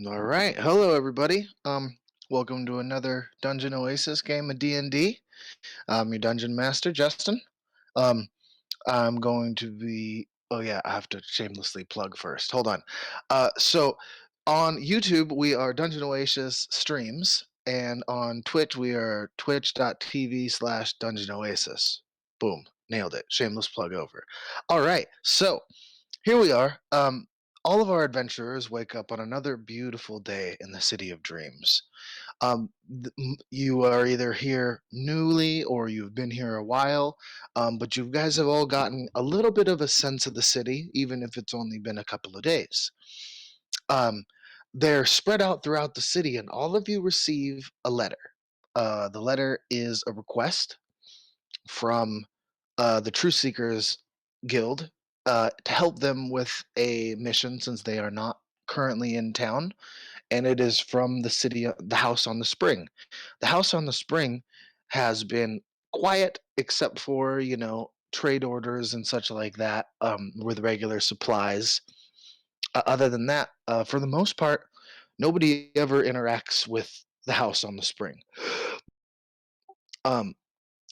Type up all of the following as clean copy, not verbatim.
All right. Hello, everybody. Welcome to another Dungeon Oasis game of D&D. I'm your dungeon master, Justin. Um, I'm going to be. Oh yeah, I have to shamelessly plug first. Hold on. So on YouTube we are Dungeon Oasis streams, and on Twitch we are twitch.tv/Dungeon Oasis. Boom, nailed it. Shameless plug over. All right. So here we are. All of our adventurers wake up on another beautiful day in the City of Dreams. You are either here newly or you've been here a while, but you guys have all gotten a little bit of a sense of the city, even if it's only been a couple of days. Um, they're spread out throughout the city, and all of you receive a letter. The letter is a request from the Truth Seekers Guild to help them with a mission since they are not currently in town, and it is from the House on the Spring. The House on the Spring has been quiet except for trade orders and such like that with regular supplies. Other than that, for the most part, nobody ever interacts with the House on the Spring. Um,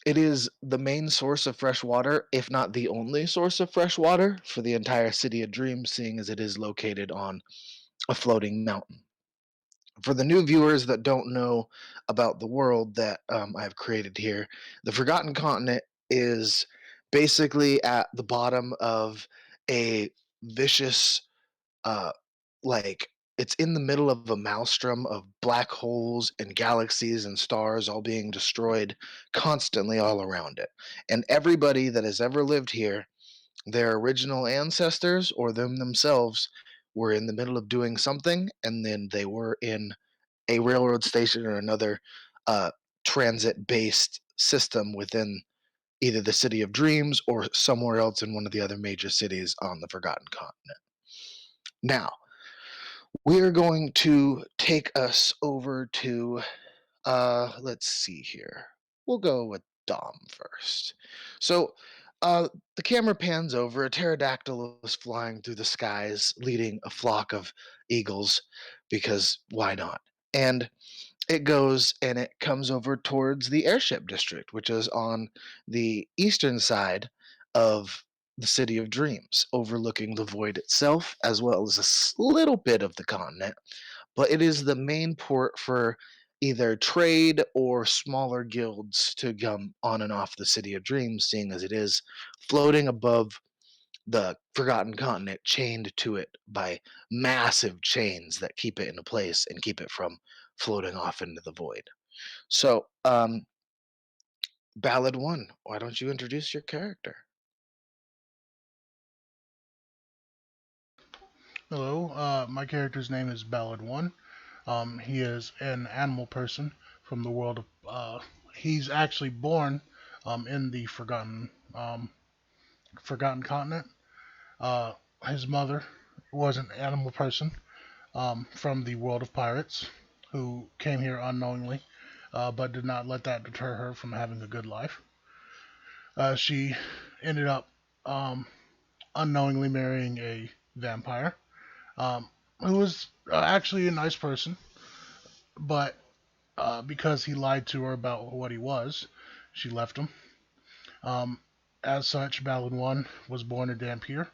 It is the main source of fresh water, if not the only source of fresh water for the entire City of Dreams, seeing as it is located on a floating mountain. For the new viewers that don't know about the world that I've created here, the Forgotten Continent is basically at the bottom of a vicious uh, like it's in the middle of a maelstrom of black holes and galaxies and stars all being destroyed constantly all around it. And everybody that has ever lived here, their original ancestors or them themselves, were in the middle of doing something, and then they were in a railroad station or another uh, transit based system within either the City of Dreams or somewhere else in one of the other major cities on the Forgotten Continent. Now, we're going to take us over to, let's see here. We'll go with Dom first. So, the camera pans over. A pterodactyl is flying through the skies, leading a flock of eagles, because why not? And it goes and it comes over towards the airship district, which is on the eastern side of the City of Dreams, overlooking the void itself, as well as little bit of the continent. But it is the main port for either trade or smaller guilds to come on and off the City of Dreams, seeing as it is floating above the Forgotten Continent, chained to it by massive chains that keep it in place and keep it from floating off into the void. So, Ballad 1, why don't you introduce your character? Hello, my character's name is Ballad One. He is an animal person from the world of. He's actually born in the Forgotten Continent. Uh, his mother was an animal person from the world of pirates who came here unknowingly, but did not let that deter her from having a good life. She ended up um, unknowingly marrying a vampire um, who was actually a nice person, but because he lied to her about what he was, she left him. Um, as such, Balin 1 was born a Dampier.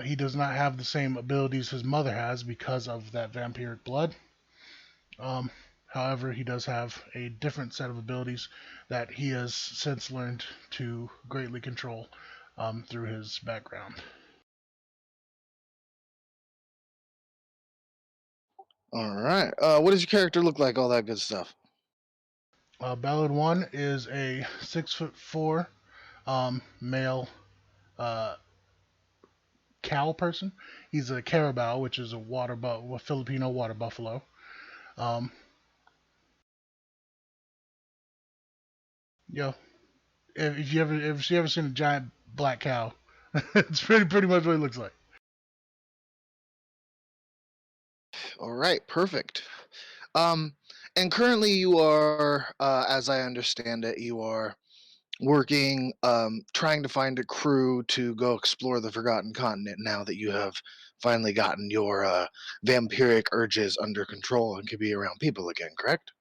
He does not have the same abilities his mother has because of that vampiric blood. Um, however, he does have a different set of abilities that he has since learned to greatly control through his background. All right. What does your character look like? All that good stuff. Ballad 1 is a 6'4" male uh, cow person. He's a carabao, which is a Filipino water buffalo. Um, yo, if you ever seen a giant black cow, it's pretty much what it looks like. All right, perfect. Um, and currently you are, as I understand it, you are working, trying to find a crew to go explore the Forgotten Continent now that you have finally gotten your vampiric urges under control and can be around people again, correct?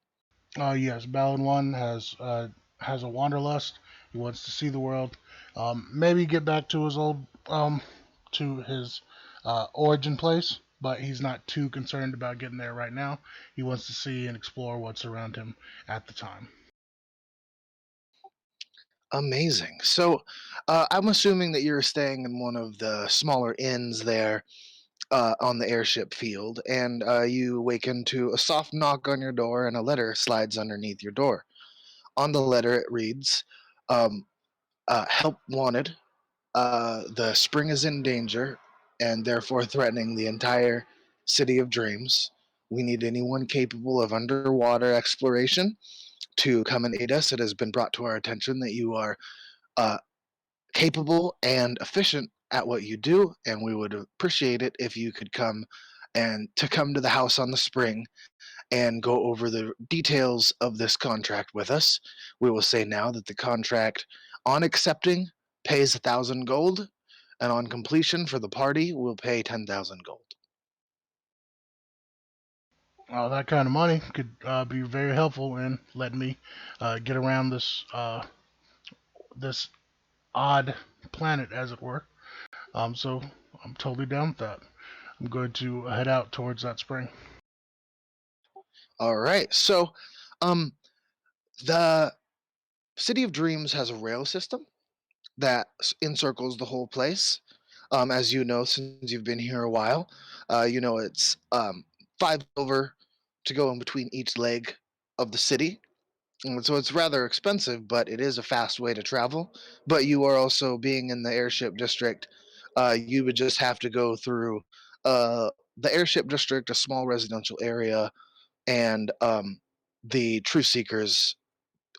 Yes, Balin One has a wanderlust. He wants to see the world. Maybe get back to his old to his origin place, but he's not too concerned about getting there right now. He wants to see and explore what's around him at the time. Amazing. So, I'm assuming that you're staying in one of the smaller inns there on the airship field, and you awaken to a soft knock on your door, and a letter slides underneath your door. On the letter, it reads, um, "Help wanted. The spring is in danger, and therefore threatening the entire city of dreams. We need anyone capable of underwater exploration to come and aid us. It has been brought to our attention that you are uh, capable and efficient at what you do, and we would appreciate it if you could come to the house on the spring and go over the details of this contract with us. We will say now that the contract, on accepting, pays 1,000 gold, and on completion for the party, will pay 10,000 gold." That kind of money could be very helpful in letting me get around this odd planet, as it were. So I'm totally down with that. I'm going to head out towards that spring. All right. So, um, the City of Dreams has a rail system that encircles the whole place. As you know, since you've been here a while, you know it's 5 silver to go in between each leg of the city. And so it's rather expensive, but it is a fast way to travel. But you are also being in the airship district. You would just have to go through the airship district, a small residential area, and the Truth Seekers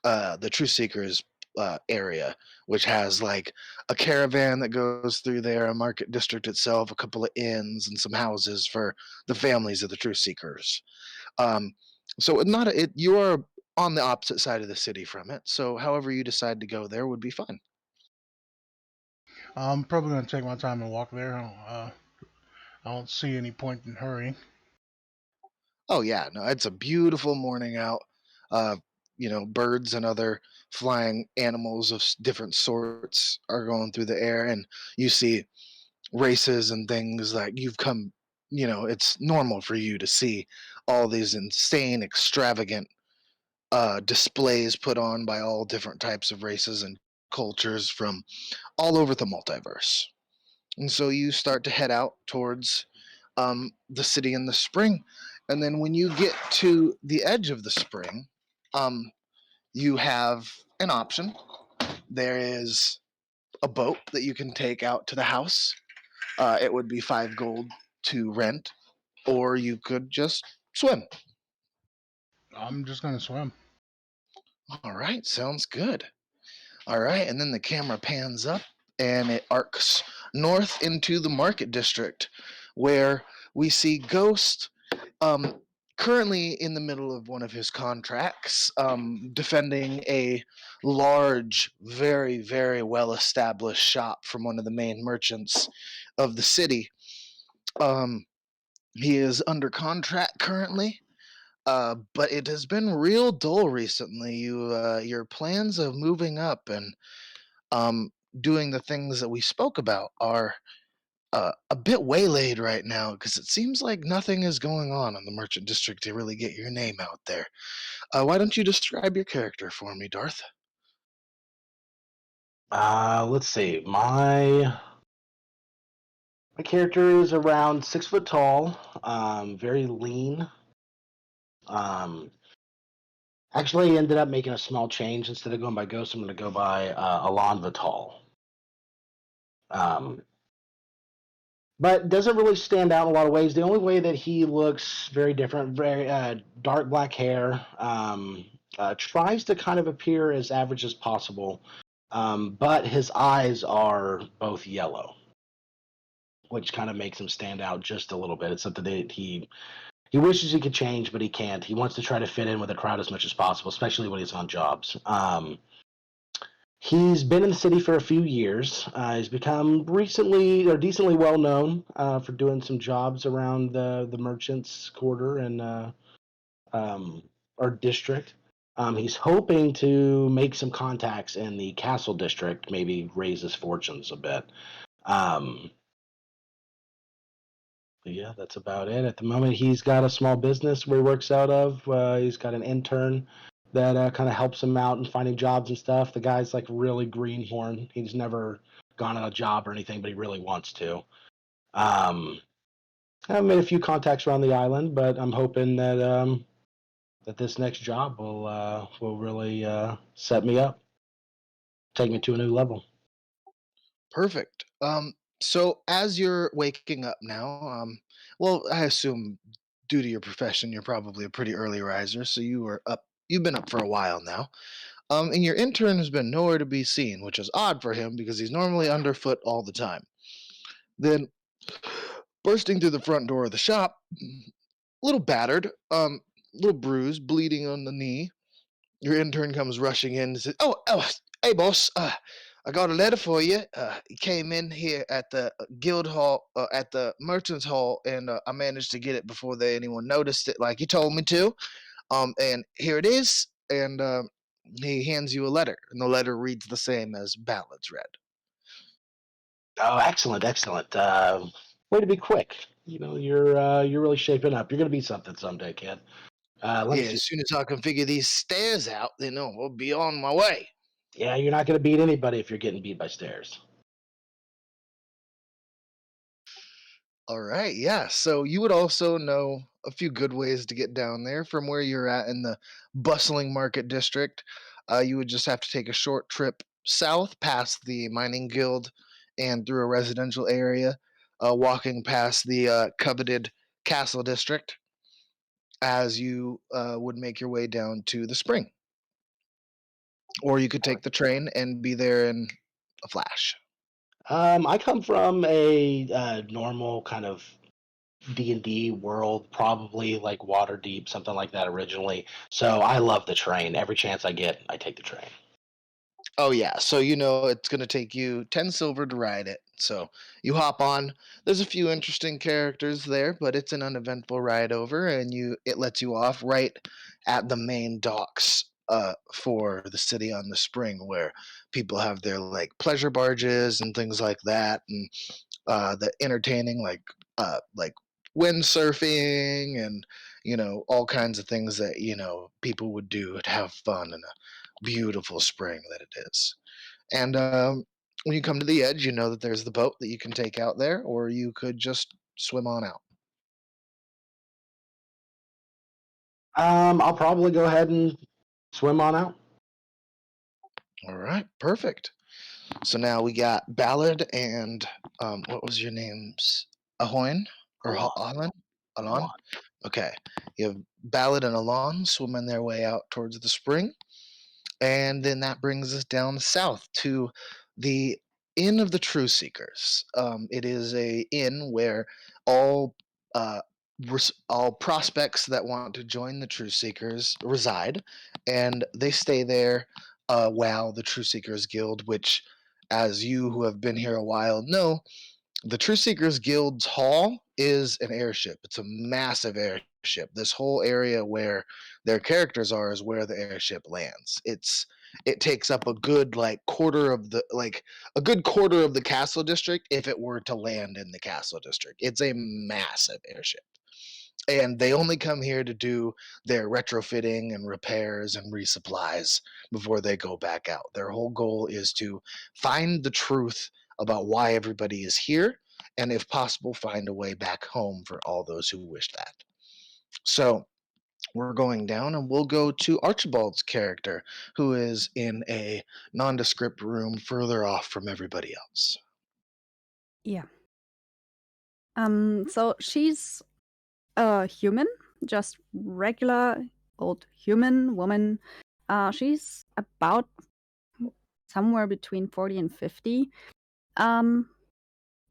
the True Seekers area, which has like a caravan that goes through there, a market district itself, a couple of inns, and some houses for the families of the True Seekers. Um, so not you are on the opposite side of the city from it. So however you decide to go there would be fine. I'm probably going to take my time and walk there. I don't see any point in hurrying. Oh yeah, no, it's a beautiful morning out. Uh, birds and other flying animals of different sorts are going through the air, and you see races and things like you've come. It's normal for you to see all these insane, extravagant displays put on by all different types of races and cultures from all over the multiverse. And so you start to head out towards the city in the spring. And then when you get to the edge of the spring, um, you have an option. There is a boat that you can take out to the house. It would be 5 gold to rent, or you could just swim. I'm just going to swim. All right, sounds good. All right, and then the camera pans up and it arcs north into the market district where we see Ghost um, currently in the middle of one of his contracts, defending a large, very, very well established shop from one of the main merchants of the city. Um, he is under contract currently. But it has been real dull recently. Your plans of moving up and um, doing the things that we spoke about are a bit waylaid right now because it seems like nothing is going on in the merchant district to really get your name out there. Why don't you describe your character for me, Darth? Let's see. My character is around 6 foot tall, very lean. Um, Actually, ended up making a small change. Instead of going by Ghost, I'm going to go by Alon Vital. Um, but doesn't really stand out in a lot of ways. The only way that he looks very different, very dark black hair, tries to kind of appear as average as possible, but his eyes are both yellow, which kind of makes him stand out just a little bit. It's something that he wishes he could change, but he can't. He wants to try to fit in with the crowd as much as possible, especially when he's on jobs. He's been in the city for a few years. He's become recently or decently well known for doing some jobs around the merchants quarter and um, or district. He's hoping to make some contacts in the castle district, maybe raise his fortunes a bit. Um, but yeah, that's about it. At the moment, he's got a small business where he works out of. He's got an intern that kind of helps him out in finding jobs and stuff. The guy's like really greenhorn. He's never gone on a job or anything, but he really wants to. Um, I've made a few contacts around the island, but I'm hoping that this next job will really set me up, take me to a new level. Perfect. So as you're waking up now, well, I assume due to your profession, you're probably a pretty early riser, so you are up. You've been up for a while now. And your intern has been nowhere to be seen, which is odd for him because he's normally underfoot all the time. Then, bursting through the front door of the shop, a little battered, little bruised, bleeding on the knee. Your intern comes rushing in and says, "Oh, hey, boss. I got a letter for you. He came in here at the guild hall, at the merchants hall, and I managed to get it before anyone noticed it, like you told me to. And here it is." And he hands you a letter, and the letter reads the same as Ballad's read. Oh, excellent, excellent. Way to be quick. You're really shaping up. You're gonna be something someday, kid. Let me Yeah, see. as soon as I can figure these stairs out, then I'll be on my way. Yeah, you're not gonna beat anybody if you're getting beat by stairs. All right, yeah. So you would also know a few good ways to get down there from where you're at in the bustling market district. You would just have to take a short trip south past the mining guild and through a residential area, walking past the coveted castle district as you would make your way down to the spring. Or you could take the train and be there in a flash. I come from a normal kind of D&D world, probably like water deep, something like that originally. So I love the train. Every chance I get, I take the train. Oh yeah, so you know it's going to take you 10 silver to ride it. So you hop on. There's a few interesting characters there, but it's an uneventful ride over and you it lets you off right at the main docks for the city on the spring where people have their like pleasure barges and things like that and the entertaining like windsurfing and all kinds of things that people would do to have fun in a beautiful spring that it is. And when you come to the edge, you know that there's the boat that you can take out there, or you could just swim on out. I'll probably go ahead and swim on out. All right, perfect. So now we got Ballad and what was your name's Ahoyn or Alon, Alan? Alon? Alon. Okay. You have Ballad and Alon swimming their way out towards the spring. And then that brings us down south to the Inn of the True Seekers. It is a inn where all uh, all prospects that want to join the True Seekers reside, and they stay there while the True Seekers Guild, which, as you who have been here a while know, the True Seekers Guild's hall is an airship. It's a massive airship. This whole area where their characters are is where the airship lands. It takes up a good a good quarter of the castle district if it were to land in the castle district. It's a massive airship. And they only come here to do their retrofitting and repairs and resupplies before they go back out. Their whole goal is to find the truth about why everybody is here, and if possible, find a way back home for all those who wish that. So we're going down and we'll go to Archibald's character, who is in a nondescript room further off from everybody else. Yeah. So she's a human, just regular old human woman. She's about somewhere between 40 and 50. Um,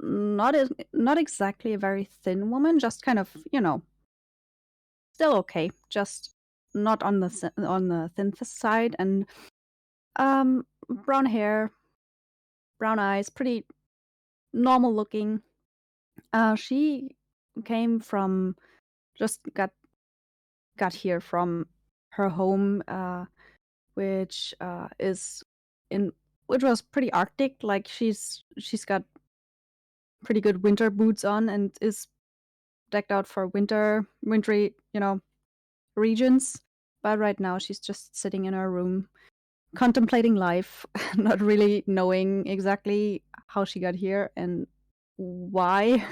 not exactly a very thin woman, just kind of, still okay, just not on the thin side. And Brown hair, brown eyes, pretty normal looking. She came from just got here from her home, which is in which was pretty arctic. Like she's got pretty good winter boots on and is decked out for wintry, regions. But right now she's just sitting in her room, contemplating life, not really knowing exactly how she got here and why,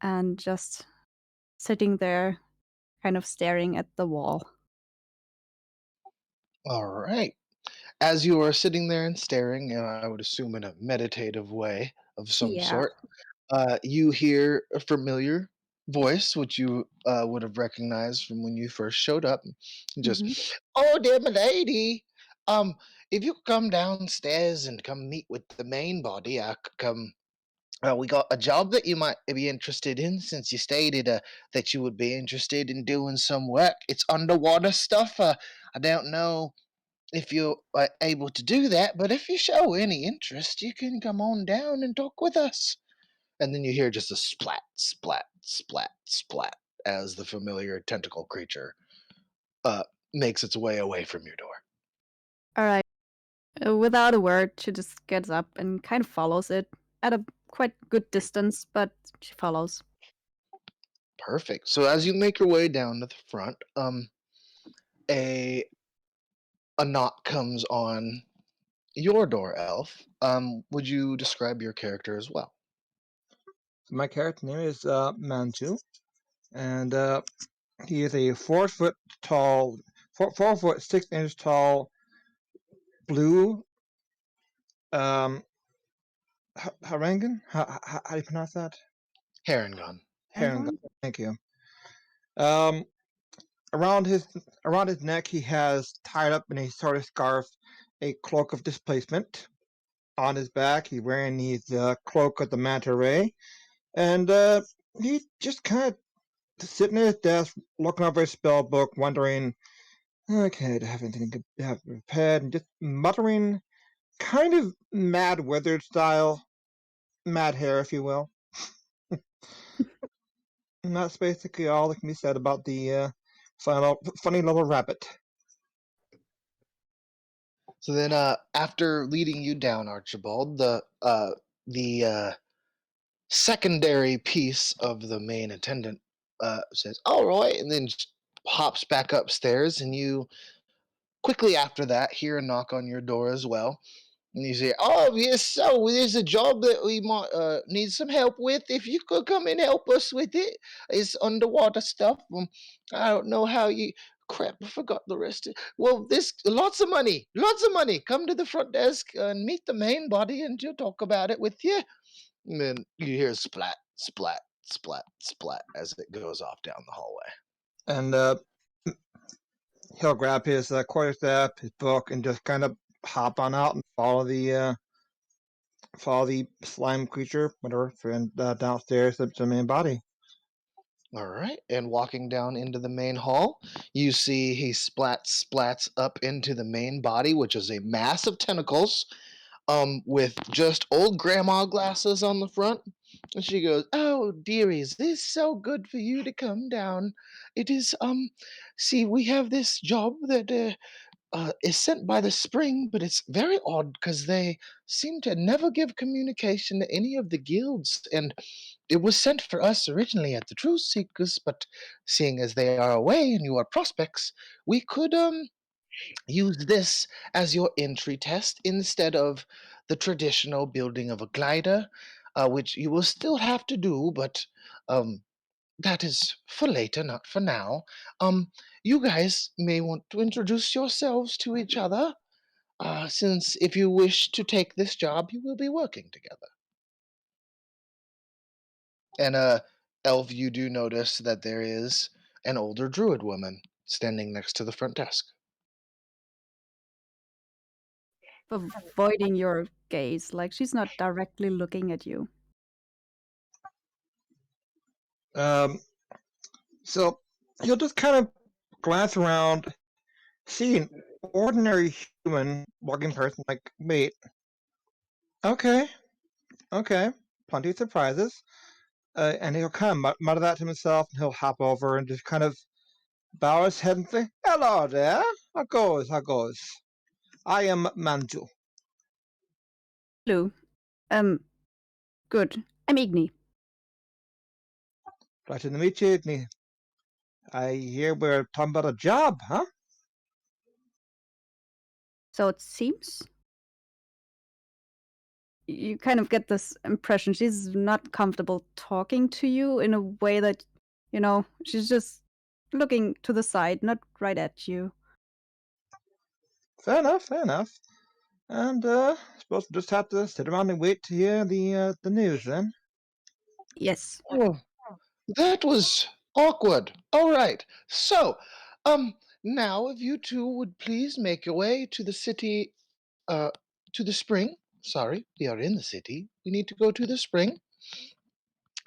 and just sitting there, kind of staring at the wall. All right. As you are sitting there and staring, I would assume in a meditative way of some Yeah. sort, you hear a familiar voice, which you would have recognized from when you first showed up. Mhm. Just, oh, dear milady, um, if you come downstairs and come meet with the main body, I could come. We got a job that you might be interested in, since you stated that you would be interested in doing some work. It's underwater stuff. I don't know if you're able to do that, but if you show any interest, you can come on down and talk with us. And then you hear just a splat, splat, splat, splat as the familiar tentacle creature uh, makes its way away from your door. All right. Without a word, she just gets up and kind of follows it at a quite good distance, but she follows. Perfect. So as you make your way down to the front, a a knock comes on your door, Elf. Would you describe your character as well? My character name is Manju, and he is a 4 foot tall, 4 foot 6 inch tall blue um, harangan. How do you pronounce that? Heron. Harangan. Aragorn? Thank you. Um, around his neck, he has tied up in a sort of scarf a cloak of displacement. On his back, he's wearing the cloak of the manta ray, and he just kind of sitting at his desk, looking over his spell book, wondering, okay, do I have anything to have prepared, and just muttering, kind of Mad Wizard style, mad hair, if you will. And that's basically all that can be said about the funny little rabbit. So then, after leading you down, Archibald, the secondary piece of the main attendant says, "All right," and then just hops back upstairs, and you quickly after that hear a knock on your door as well. And you say, "Oh yes, so there's a job that we might need some help with. If you could come and help us with it, it's underwater stuff. I don't know how you. Crap, I forgot the rest. Well, this lots of money, lots of money. Come to the front desk and meet the main body, and she'll talk about it with you." And then you hear splat, splat, splat, splat as it goes off down the hallway. And he'll grab his quarterstaff, his book, and just kind of hop on out and follow the slime creature, whatever, and downstairs to the main body. All right, and walking down into the main hall, you see he splats up into the main body, which is a mass of tentacles, with just old grandma glasses on the front. And she goes, "Oh, dearies, this is so good for you to come down. It is, see, we have this job that is sent by the spring, but it's very odd because they seem to never give communication to any of the guilds, and it was sent for us originally at the Truth Seekers, but seeing as they are away and you are prospects, we could use this as your entry test instead of the traditional building of a glider, which you will still have to do, but um, that is for later, not for now. Um, you guys may want to introduce yourselves to each other, since if you wish to take this job, you will be working together. And Elf, you do notice that there is an older druid woman standing next to the front desk. Avoiding your gaze, like she's not directly looking at you. So he'll just kind of glance around, seeing ordinary human looking person like me. Okay, okay, plenty of surprises. And he'll kind of mutter that to himself, and he'll hop over and just kind of bow his head and say, "Hello there. How goes? How goes? I am Manju." Hello. Good. I'm Igni. Pleasure to meet you. I hear we're talking about a job, huh? So it seems you kind of get this impression she's not comfortable talking to you in a way that, she's just looking to the side, not right at you. Fair enough, fair enough. And I suppose we'll just have to sit around and wait to hear the news then. Yes. Oh, that was awkward. All right. So, now if you two would please make your way to the city, uh, to the spring. Sorry, we are in the city. We need to go to the spring.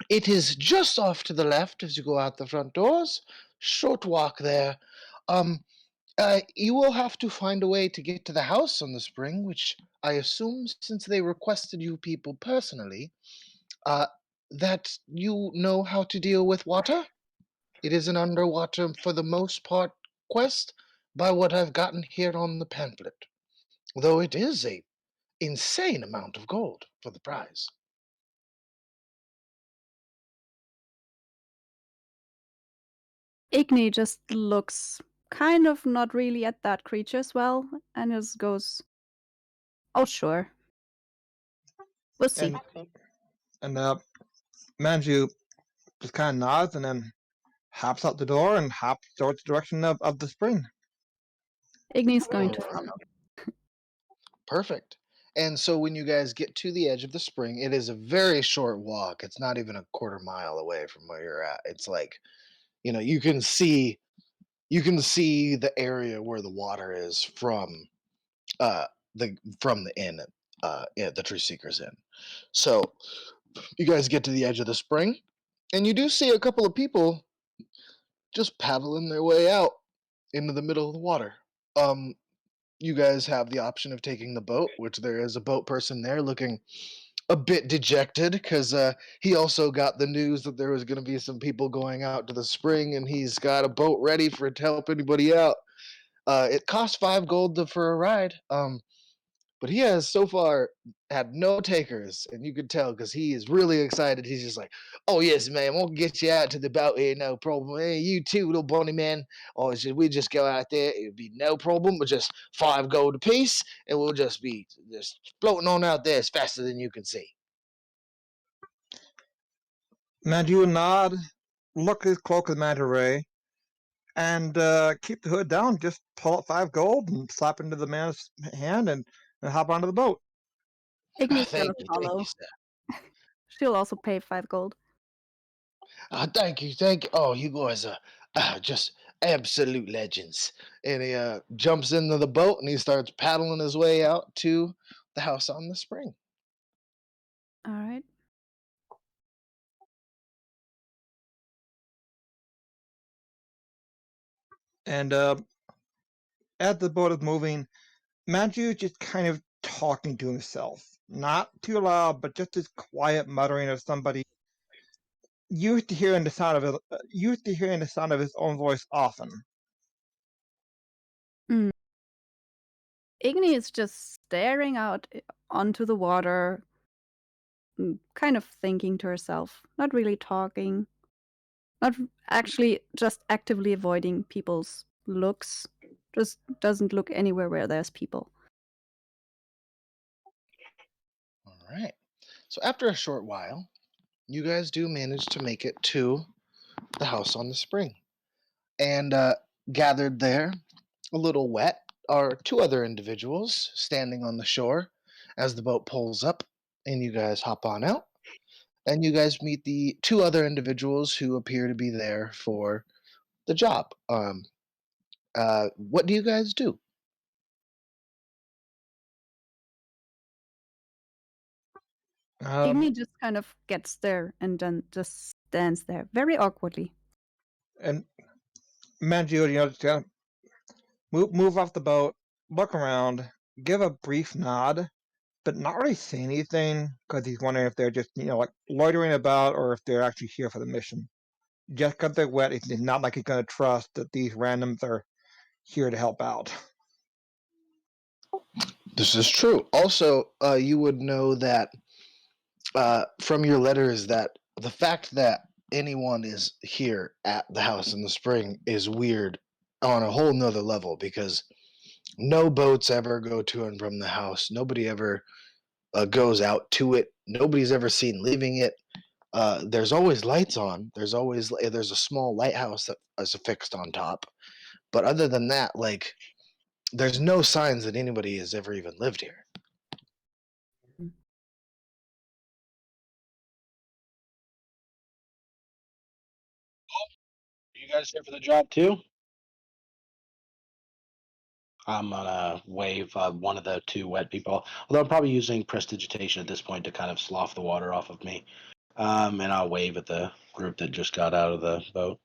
It is just off to the left as you go out the front doors. Short walk there. Um, you will have to find a way to get to the house on the spring, which I assume, since they requested you people personally, uh, that you know how to deal with water. It is an underwater, for the most part, quest, by what I've gotten here on the pamphlet. Though it is a insane amount of gold for the prize. Igni just looks kind of not really at that creature as well and just goes, oh, sure. We'll see. And Manju just kind of nods and then hops out the door and hops towards the direction of the spring. Igni's going All to right. follow. Perfect. And so when you guys get to the edge of the spring, it is a very short walk. It's not even a quarter mile away from where you're at. It's like, you can see the area where the water is uh from the inn, yeah, the Tree Seekers Inn. So you guys get to the edge of the spring, and you do see a couple of people just paddling their way out into the middle of the water. Um, you guys have the option of taking the boat, which there is a boat person there looking a bit dejected because he also got the news that there was going to be some people going out to the spring, and he's got a boat ready for it to help anybody out. It costs 5 gold for a ride. But he has so far had no takers, and you could tell because he is really excited. He's just like, "Oh yes, man, we'll get you out to the boat here, no problem. Hey, you too, little bunny man. Or should we just go out there? It'd be no problem. With just 5 gold apiece, and we'll just be just floating on out there as faster than you can see." Manju nod, look his cloak of manta ray, and keep the hood down. Just pull out 5 gold and slap into the man's hand and hop onto the boat. Igni's gonna Thank you, follow. sir. She'll also pay 5 gold. Thank you. Oh, you guys are just absolute legends. And he jumps into the boat and he starts paddling his way out to the house on the spring. All right. And as the boat is moving, Manju just kind of talking to himself. Not too loud, but just this quiet muttering of somebody used to hearing the sound of his own voice often. Mm. Igni is just staring out onto the water, kind of thinking to herself, not really talking, not actually just actively avoiding people's looks, just doesn't look anywhere where there's people. All right. So after a short while, you guys do manage to make it to the house on the spring. And gathered there, a little wet, are two other individuals standing on the shore as the boat pulls up, and you guys hop on out. And you guys meet the two other individuals who appear to be there for the job. What do you guys do? Um, Igni just kind of gets there and then just stands there very awkwardly. and Manju, just kind of move off the boat look around, give a brief nod, but not really say anything because he's wondering if they're just, like loitering about or if they're actually here for the mission. Just because they're wet, it's not like he's going to trust that these randoms are here to help out. This is true. Also, you would know that from your letters that the fact that anyone is here at the house in the spring is weird on a whole nother level because no boats ever go to and from the house. Nobody ever goes out to it. Nobody's ever seen leaving it. There's always lights on. There's a small lighthouse that is affixed on top. But other than that, like there's no signs that anybody has ever even lived here. You guys here for the job too? I'm gonna wave one of the two wet people. Although I'm probably using prestidigitation at this point to kind of slough the water off of me. And I'll wave at the group that just got out of the boat.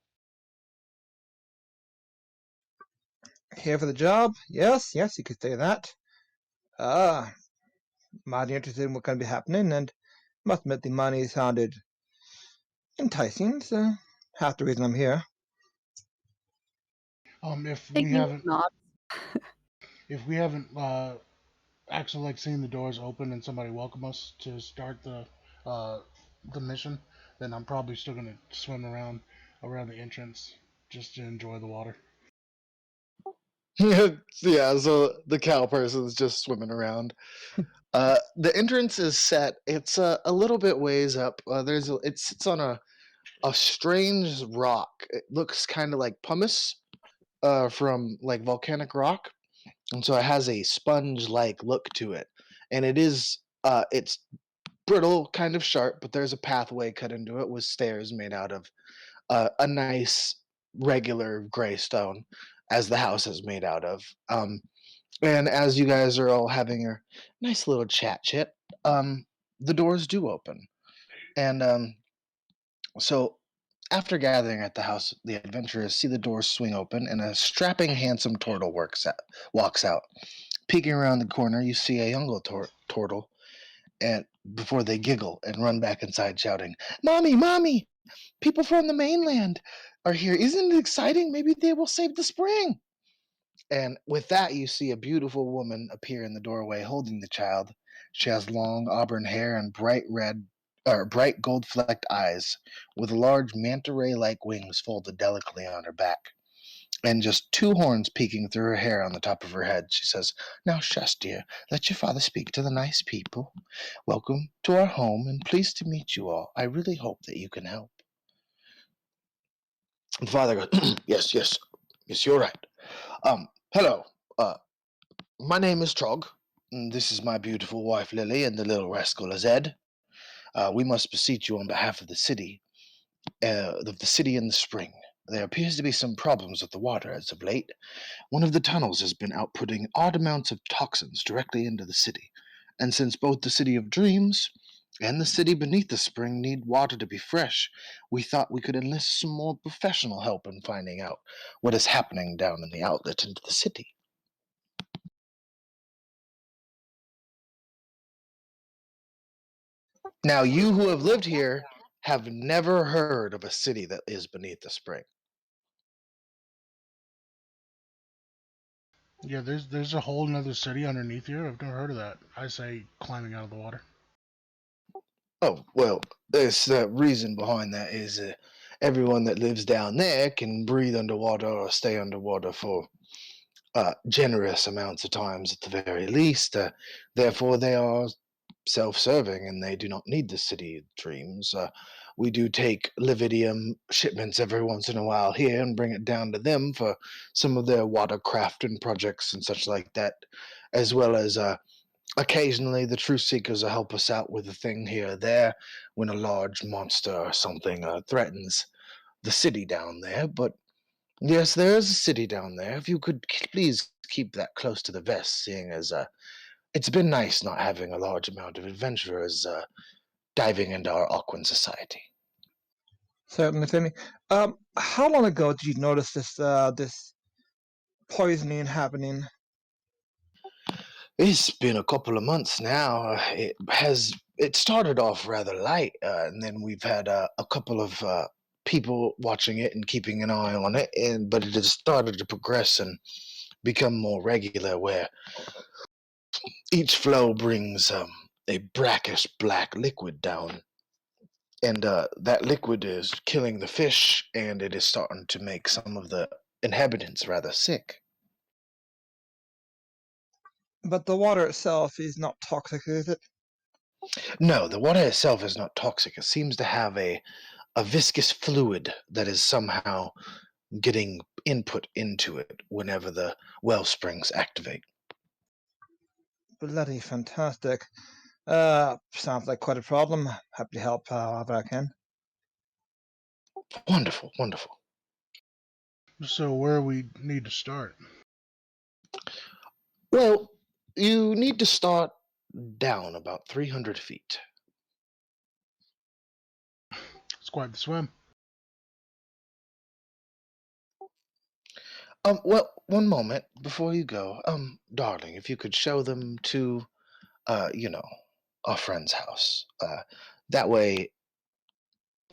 Here for the job? Yes, you could say that. Ah, mighty interested in what's going to be happening, and must admit the money sounded enticing, so half the reason I'm here. If we Igni haven't, nods. if we haven't actually like seen the doors open and somebody welcome us to start the mission, then I'm probably still gonna swim around the entrance just to enjoy the water. Yeah, so the cow person's just swimming around. The entrance is set. It's a little bit ways up. It sits on a strange rock. It looks kind of like pumice from like volcanic rock, and so it has a sponge-like look to it. And it's brittle, kind of sharp, but there's a pathway cut into it with stairs made out of a nice regular gray stone, as the house is made out of. And as you guys are all having your nice little chat, the doors do open, and so after gathering at the house, the adventurers see the doors swing open, and a strapping, handsome turtle walks out. Peeking around the corner, you see a younger turtle, and before they giggle and run back inside, shouting, "Mommy, mommy! People from the mainland are here! Isn't it exciting? Maybe they will save the spring!" And with that, you see a beautiful woman appear in the doorway holding the child. She has long auburn hair and bright gold flecked eyes, with large manta ray like wings folded delicately on her back, and just two horns peeking through her hair on the top of her head. She says, "Now, shush, dear. Let your father speak to the nice people. Welcome to our home, and pleased to meet you all. I really hope that you can help." The father goes, yes, you're right. Hello. My name is Trog. And this is my beautiful wife Lily and the little rascal Zed. We must beseech you on behalf of the city in the spring. There appears to be some problems with the water as of late. One of the tunnels has been outputting odd amounts of toxins directly into the city. And since both the City of Dreams and the city beneath the spring need water to be fresh, we thought we could enlist some more professional help in finding out what is happening down in the outlet into the city. Now, you who have lived here have never heard of a city that is beneath the spring. Yeah, there's a whole another city underneath here. I've never heard of that. I say climbing out of the water. Oh, well, there's the reason behind that is everyone that lives down there can breathe underwater or stay underwater for generous amounts of times at the very least. Therefore, they are self-serving and they do not need the city of dreams. We do take lividium shipments every once in a while here and bring it down to them for some of their watercraft and projects and such like that, as well as occasionally the truth seekers will help us out with a thing here or there when a large monster or something threatens the city down there. But yes, there is a city down there. If you could please keep that close to the vest, seeing as it's been nice not having a large amount of adventurers diving into our Aquan society. Certainly, Timmy. How long ago did you notice this poisoning happening? It's been a couple of months now. It started off rather light, and then we've had a couple of people watching it and keeping an eye on it, and but it has started to progress and become more regular, where each flow brings a brackish black liquid down, and that liquid is killing the fish, and it is starting to make some of the inhabitants rather sick. But the water itself is not toxic, is it? No, the water itself is not toxic. It seems to have a viscous fluid that is somehow getting input into it whenever the well springs activate. Bloody fantastic. Sounds like quite a problem. Happy to help however I can. Wonderful, wonderful. So where we need to start? Well, you need to start down about 300 feet. It's quite the swim. Well, one moment before you go. Darling, if you could show them to, you know, our friend's house. That way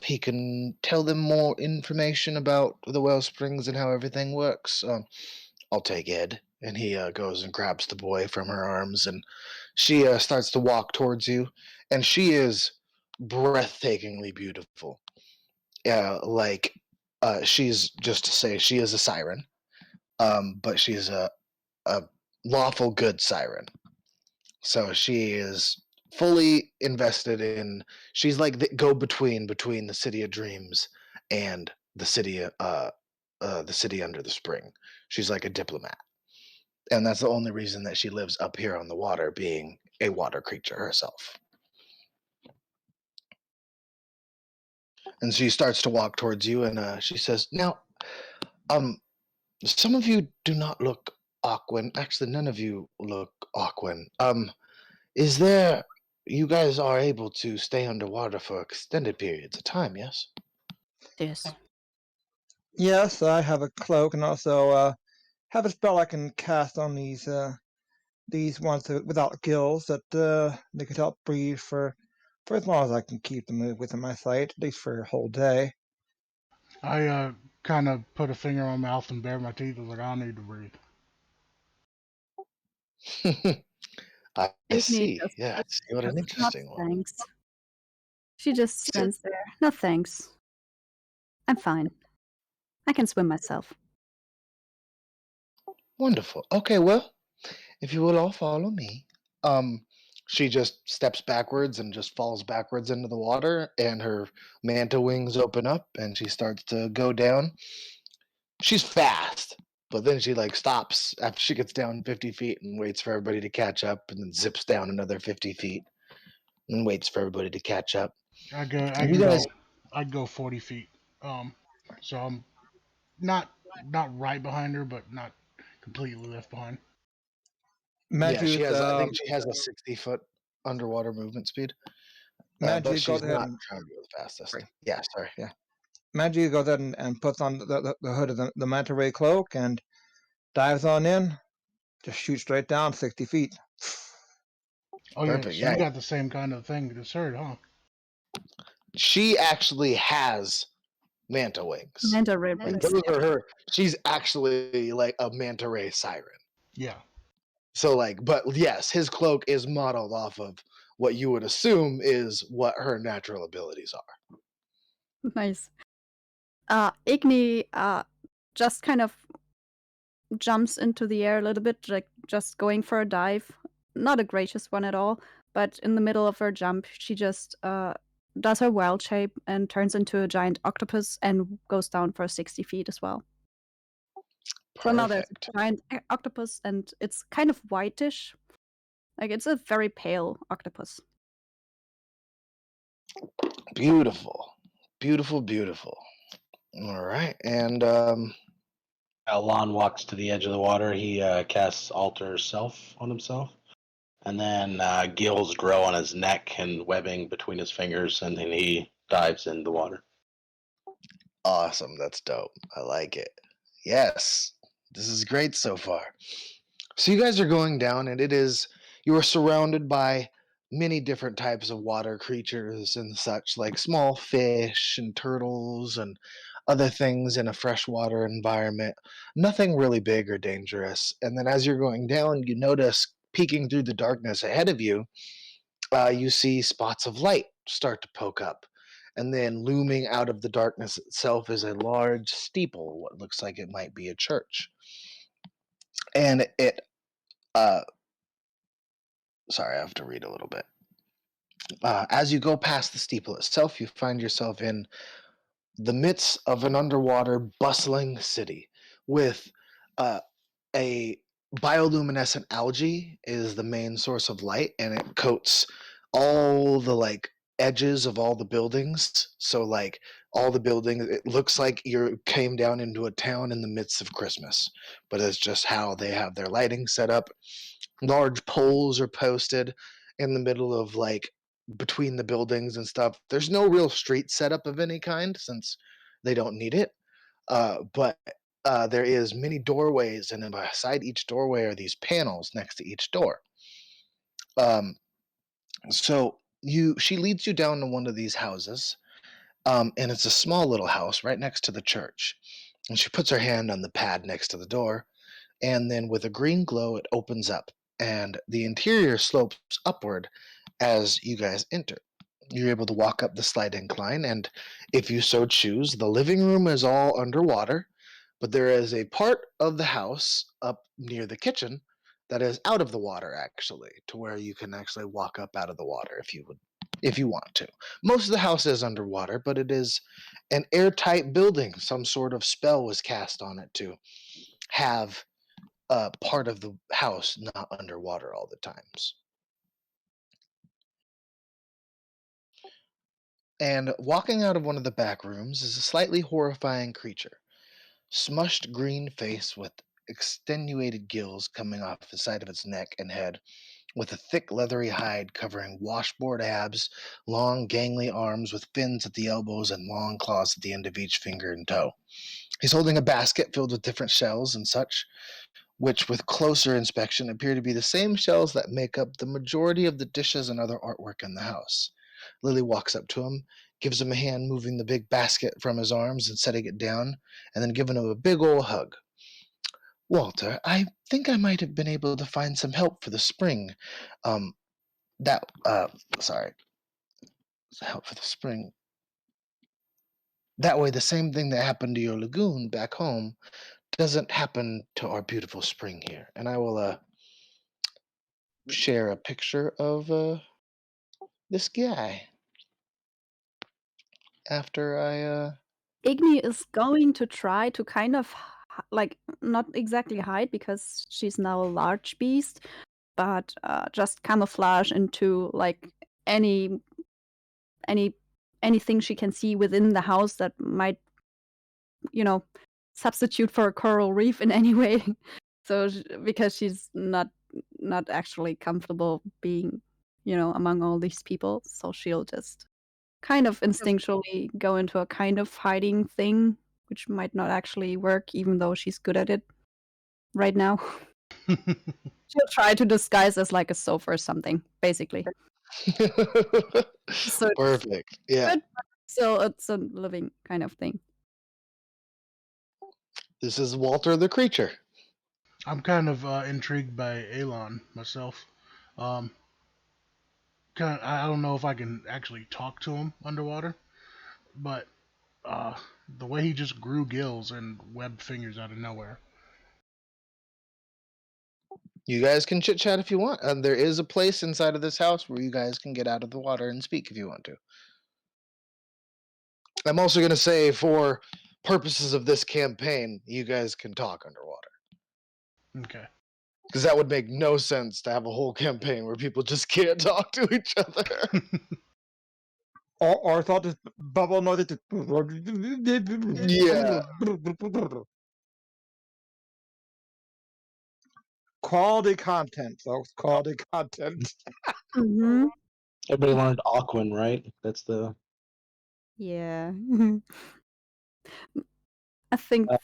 he can tell them more information about the well springs and how everything works. I'll take Ed. And he goes and grabs the boy from her arms, and she starts to walk towards you. And she is breathtakingly beautiful. Like, she's, just to say, she is a siren, but she's a lawful good siren. So she is fully invested in. She's like the go between the city of dreams and the city under the spring. She's like a diplomat, and that's the only reason that she lives up here on the water, being a water creature herself. And she starts to walk towards you, and she says, "Now, um, some of you do not look Aquan. Actually, none of you look Aquan. Is there? You guys are able to stay underwater for extended periods of time, yes?" Yes. Yes, I have a cloak and also have a spell I can cast on these ones without gills that they could help breathe for as long as I can keep them within my sight, at least for a whole day. I kind of put a finger on my mouth and bare my teeth. I was like, I don't need to breathe. I Igni see. just Yes, you're an not interesting one. thanks. She just stands there. No thanks. I'm fine. I can swim myself. Wonderful. Okay, well, if you will all follow me. Um, she just steps backwards and just falls backwards into the water, and her manta wings open up, and she starts to go down. She's fast, but then she like stops after she gets down 50 feet and waits for everybody to catch up, and then zips down another 50 feet and waits for everybody to catch up. I And you can guys, go. I'd go 40 feet. So I'm not right behind her, but not completely left behind. yeah, she Manju's, has. I think she has a 60-foot underwater movement speed, but Manju she's goes ahead not and trying to be the fastest. sorry, Yeah, sorry. yeah. Manju goes ahead and puts on the hood of the manta ray cloak and dives on in, just shoots straight down 60 feet. Oh yeah, Perfect. so you Yeah, got the same kind of thing as her, huh? she actually has manta wings. Manta ray Like wings. those are her. She's actually like a manta ray siren. Yeah. So like, but yes, his cloak is modeled off of what you would assume is what her natural abilities are. Nice. Igni just kind of jumps into the air a little bit, like just going for a dive. Not a gracious one at all, but in the middle of her jump, she just does her wild shape and turns into a giant octopus and goes down for 60 feet as well. So now there's Perfect. a giant octopus, and it's kind of whitish. Like it's a very pale octopus. Beautiful. Beautiful, beautiful. All right. And Lon walks to the edge of the water. He casts Alter Self on himself. And then gills grow on his neck and webbing between his fingers, and then he dives in the water. awesome. That's dope. I like it. Yes. This is great so far. So you guys are going down, and it is You are surrounded by many different types of water creatures and such, like small fish and turtles and other things in a freshwater environment. Nothing really big or dangerous. And then as you're going down, you notice peeking through the darkness ahead of you, you see spots of light start to poke up. And then looming out of the darkness itself is a large steeple, what looks like it might be a church. And uh, sorry, I have to read a little bit. As you go past the steeple itself, you find yourself in the midst of an underwater, bustling city with uh, a bioluminescent algae is the main source of light, and it coats all the like edges of all the buildings. So like all the buildings, it looks like you came down into a town in the midst of Christmas, but it's just how they have their lighting set up. Large poles are posted in the middle of like between the buildings and stuff. There's no real street setup of any kind since they don't need it. But there is many doorways, and then beside each doorway are these panels next to each door. Um, so she leads you down to one of these houses, and it's a small little house right next to the church. And she puts her hand on the pad next to the door, and then with a green glow, it opens up, and the interior slopes upward as you guys enter. You're able to walk up the slight incline, and if you so choose, the living room is all underwater, but there is a part of the house up near the kitchen that is out of the water, actually, to where you can actually walk up out of the water if you want to. Most of the house is underwater, but it is an airtight building. Some sort of spell was cast on it to have part of the house not underwater all the times. And walking out of one of the back rooms is a slightly horrifying creature. Smushed green face with extenuated gills coming off the side of its neck and head, with a thick leathery hide covering washboard abs, long gangly arms with fins at the elbows and long claws at the end of each finger and toe. He's holding a basket filled with different shells and such, which with closer inspection appear to be the same shells that make up the majority of the dishes and other artwork in the house. Lily walks up to him, gives him a hand moving the big basket from his arms and setting it down, and then giving him a big old hug. Walter, I think I might have been able to find some help for the spring. Um, that, sorry, help for the spring. That way, the same thing that happened to your lagoon back home doesn't happen to our beautiful spring here. And I will, share a picture of this guy after I. Igni is going to try to kind of like not exactly hide because she's now a large beast, but just camouflage into like any anything she can see within the house that might, you know, substitute for a coral reef in any way. So because she's not actually comfortable being, among all these people, so she'll just kind of instinctually go into a kind of hiding thing, which might not actually work, even though she's good at it right now. She'll try to disguise as like a sofa or something, basically. So it's Perfect. Yeah. good, but still it's a living kind of thing. This is Walter the creature. I'm kind of intrigued by Elon myself. Um, I don't know if I can actually talk to him underwater, but uh, the way he just grew gills and webbed fingers out of nowhere. You guys can chit chat if you want. There is a place inside of this house where you guys can get out of the water and speak if you want to. I'm also going to say, for purposes of this campaign, you guys can talk underwater. Okay. Because that would make no sense to have a whole campaign where people just can't talk to each other. Or thought this bubble noise. Yeah. Quality content, folks. Quality content. Mm-hmm. Everybody learned Aquan, right? That's the. Yeah. I think Uh,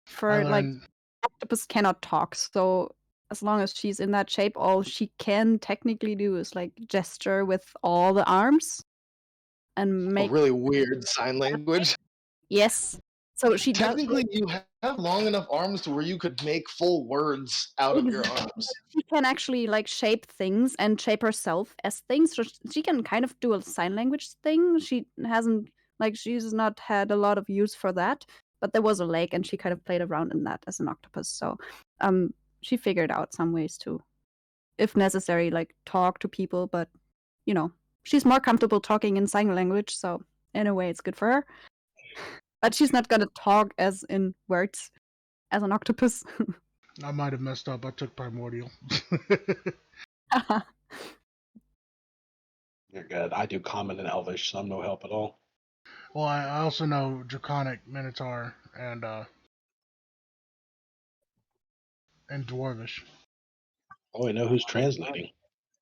for I like learned octopus cannot talk, so as long as she's in that shape, all she can technically do is like gesture with all the arms and A make really weird sign language. yes. So she does Technically, you have long enough arms to where you could make full words out of your exactly. arms. She can actually like shape things and shape herself as things. So she can kind of do a sign language thing. She hasn't like she's not had a lot of use for that, but there was a lake and she kind of played around in that as an octopus. So she figured out some ways to, if necessary, like talk to people, but you know, she's more comfortable talking in sign language, so in a way it's good for her. But she's not gonna talk as in words as an octopus. I might have messed up. I took primordial. You're good. I do common and elvish, so I'm no help at all. Well, I also know draconic, minotaur, and dwarvish. Oh, I know who's translating.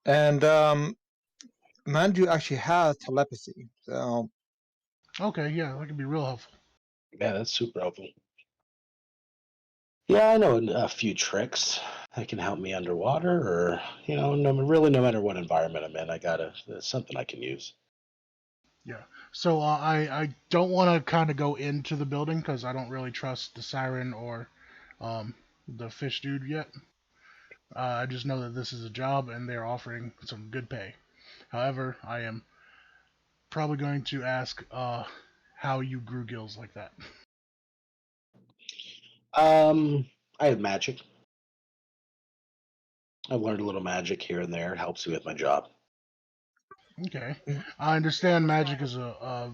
And Manju actually has telepathy, so Okay, yeah, that could be real helpful. Yeah, that's super helpful. Yeah, I know a few tricks that can help me underwater, or really, no matter what environment I'm in, there's something I can use. Yeah. So I don't want to kind of go into the building because I don't really trust the siren or um, the fish dude yet. I just know that this is a job and they're offering some good pay. However, I am probably going to ask how you grew gills like that. I have magic. I've learned a little magic here and there. It helps me with my job. Okay. mm, I understand magic is a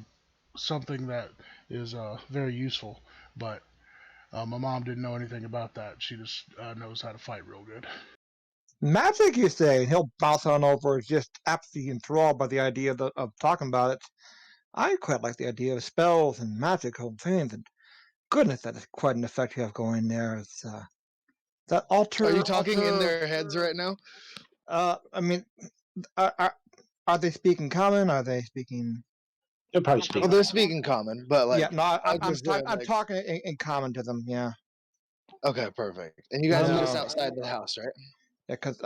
something that is very useful, but my mom didn't know anything about that. She just knows how to fight real good. magic, you say, and he'll bounce on over, just absolutely enthralled by the idea of talking about it. I quite like the idea of spells and magical things, and goodness, that is quite an effect you have going there. It's, that Are you alter, talking in their heads right now? I mean, are they speaking common? Are they speaking? They'll probably Well, speak. they're speaking common, but Yeah, like no, I'm just saying, I'm like, talking in common to them. Yeah, okay, perfect. And you guys are just no, outside the house, right? yeah, because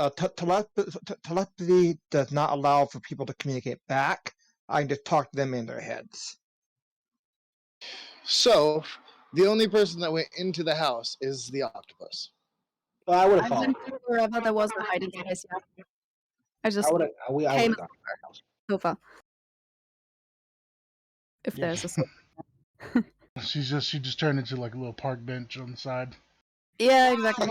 telepathy does not allow for people to communicate back. I can just talk to them in their heads. So the only person that went into the house is the octopus. Well, I would have I followed. went to wherever there was a hiding place, yeah. I I just would have. I would came have as gone. a sofa. If Yeah. there's a sofa. She just turned into like a little park bench on the side. Yeah, exactly.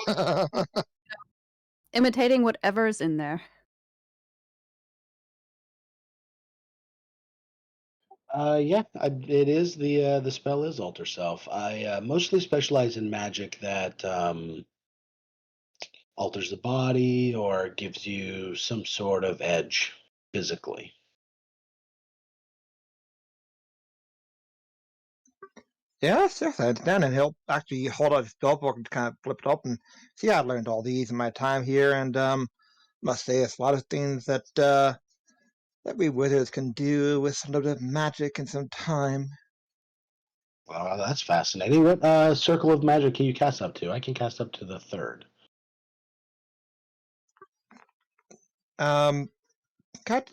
Imitating whatever's in there. Yeah, it is the spell is alter self. I mostly specialize in magic that alters the body or gives you some sort of edge physically. Yes, yes, I understand. And he'll actually hold out his spell book and kind of flip it open. See, I learned all these in my time here, and must say, it's a lot of things that we wizards can do with a little bit of magic and some time. Wow, that's fascinating. What circle of magic can you cast up to? I can cast up to the third. Um,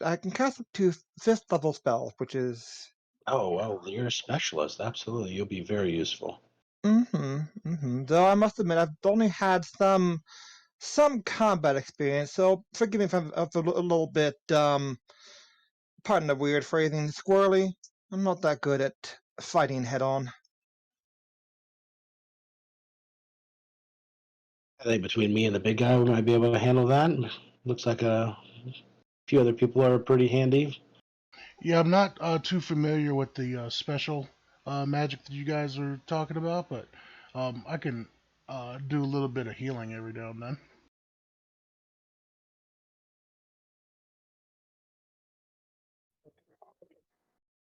I can cast up to fifth level spells, which is Oh, well, you're a specialist. Absolutely, you'll be very useful. Though I must admit, I've only had some combat experience, so forgive me if I'm a little bit pardon the weird phrasing, squirrely. I'm not that good at fighting head on. I think between me and the big guy, we might be able to handle that. Looks like a few other people are pretty handy. Yeah, I'm not too familiar with the special magic that you guys are talking about, but I can do a little bit of healing every now and then.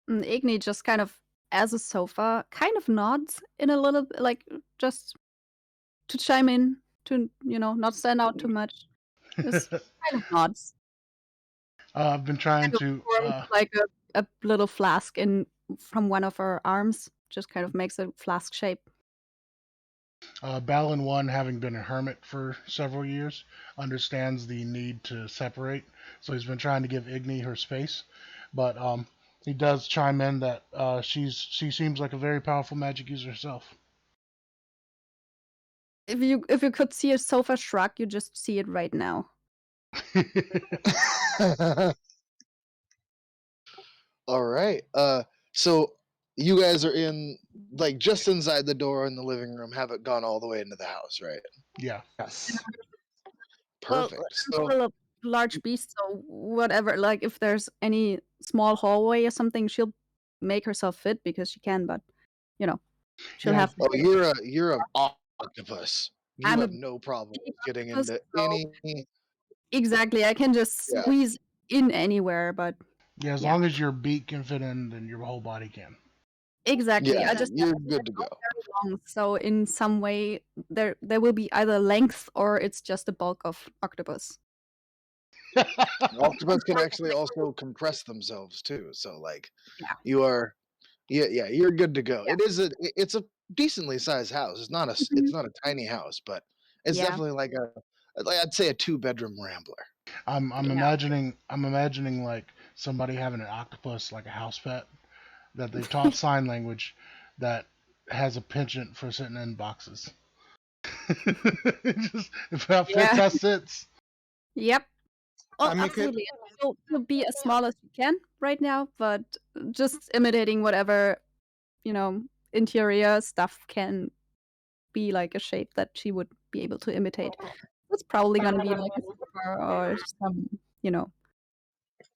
Igni just kind of, as a sofa, kind of nods in a little bit, like just to chime in, to, not stand out too much. Just kind of nods. I've been trying Kind of to. forms like a little flask in from one of her arms. Just kind of makes a flask shape. Balin 1, having been a hermit for several years, understands the need to separate, so he's been trying to give Igni her space. But he does chime in that she seems like a very powerful magic user herself. If you could see a sofa shrug, you just see it right now. All right. So you guys are in like just inside the door in the living room. Haven't gone all the way into the house, right? Yeah. Yes. Well, Perfect. I'm So still a large beast, so whatever. Like, if there's any small hallway or something, she'll make herself fit because she can. But you know, she'll Yeah. have. oh, you're a octopus. You I'm a have no problem big getting octopus, into so any. exactly, I can just Yeah. squeeze in anywhere. But Yeah, as yeah, long as your beak can fit in, then your whole body can. exactly. Yeah. I just You're have to good let to go go. very long. So in some way, there will be either length or it's just a bulk of octopus. Octopus can actually also compress themselves too. So like Yeah, you are. Yeah. You're good to go. yeah, It's a decently sized house. It's mhm, not a tiny house, but it's yeah, definitely like I'd say a 2 bedroom rambler. I'm yeah. imagining like somebody having an octopus like a house pet that they've taught sign language that has a penchant for sitting in boxes. Just if that fits, Yeah. that sits. Yep. I Well, mean, absolutely. You'll be as small as you can right now, but just imitating whatever, you know, interior stuff can be like a shape that she would be able to imitate. It's probably gonna be like a zipper or some, you know.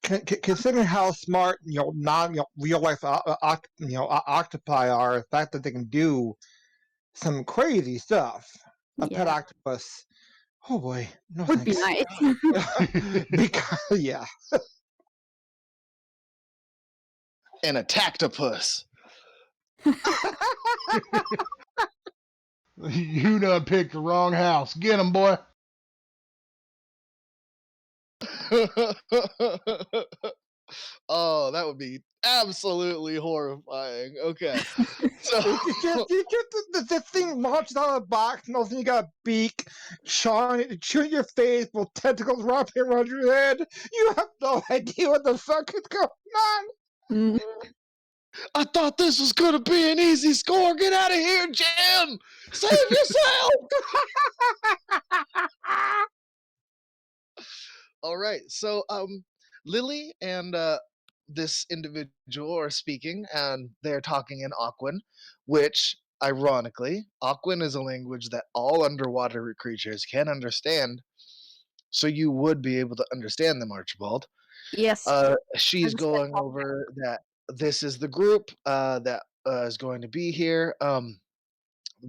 considering how smart non real life octopi are, the fact that they can do some crazy stuff. A pet Yeah, octopus. Oh boy, no would be thanks. nice. Because yeah, And a tactopus. You done picked the wrong house. Get him, boy. Oh, that would be absolutely horrifying. Okay. So the thing launches out of the box, and all of a sudden you got a beak, chewing your face with tentacles wrapping around your head. You have no idea what the fuck is going on. Mm, I thought this was gonna be an easy score. Get out of here, Jim! Save yourself! All right. So Lily and this individual are speaking and they're talking in Aquan, which ironically, Aquan is a language that all underwater creatures can understand. So you would be able to understand them, Archibald. yes, She's as a step going up. over that this is the group that is going to be here.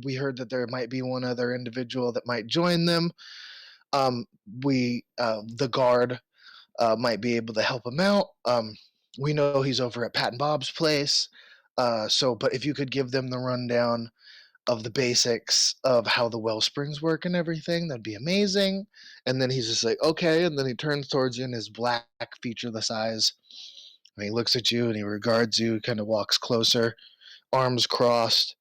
We heard that there might be one other individual that might join them. Um, the guard might be able to help him out. We know he's over at Pat and Bob's place. But if you could give them the rundown of the basics of how the well springs work and everything, that'd be amazing. And then he's just like, okay. And then he turns towards you in his black, featureless eyes. And he looks at you and he regards you, kind of walks closer, arms crossed.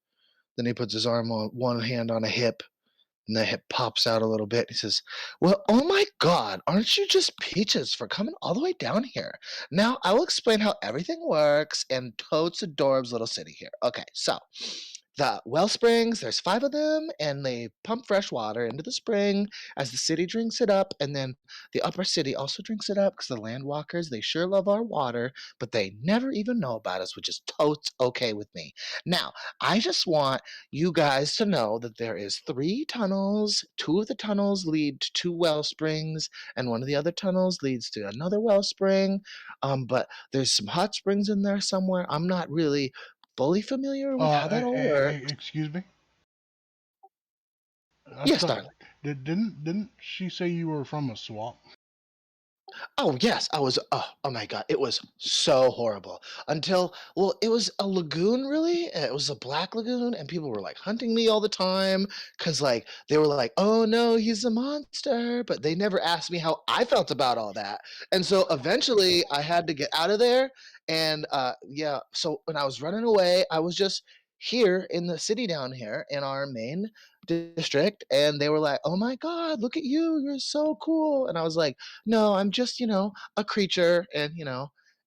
Then he puts his arm on one hand on a hip, and the hip pops out a little bit. He says, well, oh my God, aren't you just peaches for coming all the way down here? Now, I will explain how everything works and totes adorbs little city here. Okay, so the well springs, there's 5 of them, and they pump fresh water into the spring as the city drinks it up, and then the upper city also drinks it up because the landwalkers, they sure love our water, but they never even know about us, which is totes okay with me. Now, I just want you guys to know that there is 3 tunnels. 2 of the tunnels lead to 2 well springs, and one of the other tunnels leads to another wellspring. But there's some hot springs in there somewhere. I'm not really fully familiar with how that all works. Excuse me. I Yes, thought darling. didn't she say you were from a swamp? Oh, yes, I was. Oh my God, it was so horrible. Until, well, it was a lagoon, really. It was a black lagoon, and people were like hunting me all the time because, like, they were like, "Oh no, he's a monster," but they never asked me how I felt about all that. And so eventually, I had to get out of there. And yeah, so when I was running away, I was just here in the city down here in our main district, and they were like, "Oh my god, look at you. You're so cool." And I was like, "No, I'm just, a creature and,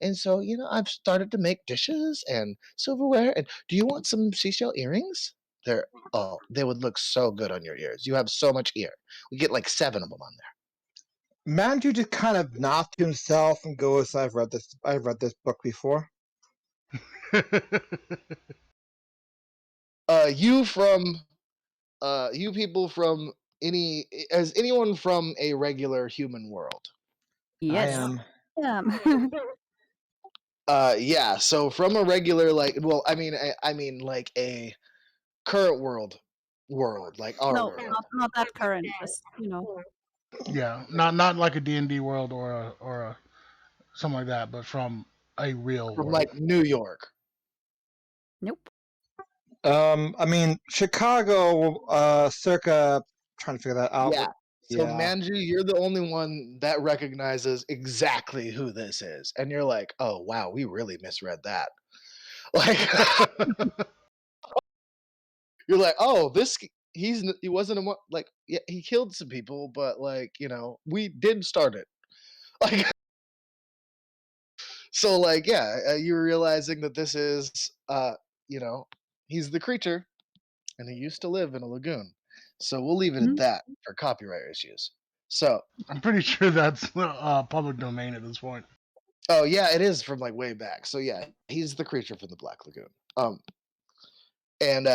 and so, I've started to make dishes and silverware. And do you want some seashell earrings? They would look so good on your ears. You have so much ear. We get like 7 of them on Manju just kind of nods to himself and goes, I've read this book before. there. You people from as anyone from a regular human world? I Yes. am. Yeah. Yeah, so from a regular, like, well, I mean like a current world, like our No, world. not that current. Just Yeah, not like a D&D world or something like that, but from a real From like world. New York. nope. I mean, Chicago, circa, trying to figure that out. Yeah. So Yeah. Manju, you're the only one that recognizes exactly who this is. And you're like, "Oh, wow, we really misread that." Like you're like, "Oh, he wasn't like, yeah, he killed some people, but like, we did start it." Like so like yeah, you're realizing that this is you know, he's the creature and he used to live in a lagoon. So we'll leave it at Mhm. that for copyright issues. So, I'm pretty sure that's public domain at this point. oh yeah, it is from like way back. So yeah, he's the creature from the Black Lagoon. And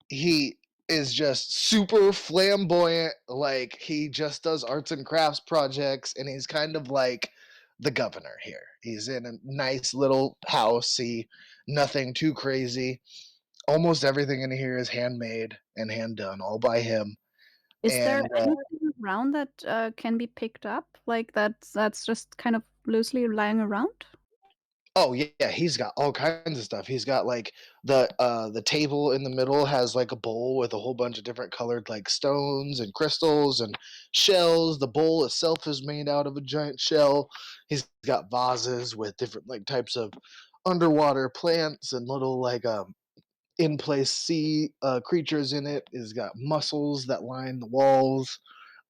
he is just super flamboyant. Like he just does arts and crafts projects, and he's kind of like the governor here. He's in a nice little house. Nothing too crazy. Almost everything in here is handmade and hand done, all by him. Is there And anything around that can be picked up? Like that's just kind of loosely lying around? oh yeah, he's got all kinds of stuff. He's got like the table in the middle has like a bowl with a whole bunch of different colored like stones and crystals and shells. The bowl itself is made out of a giant shell. He's got vases with different like types of underwater plants and little like in place sea creatures in it. It's got mussels that line the walls.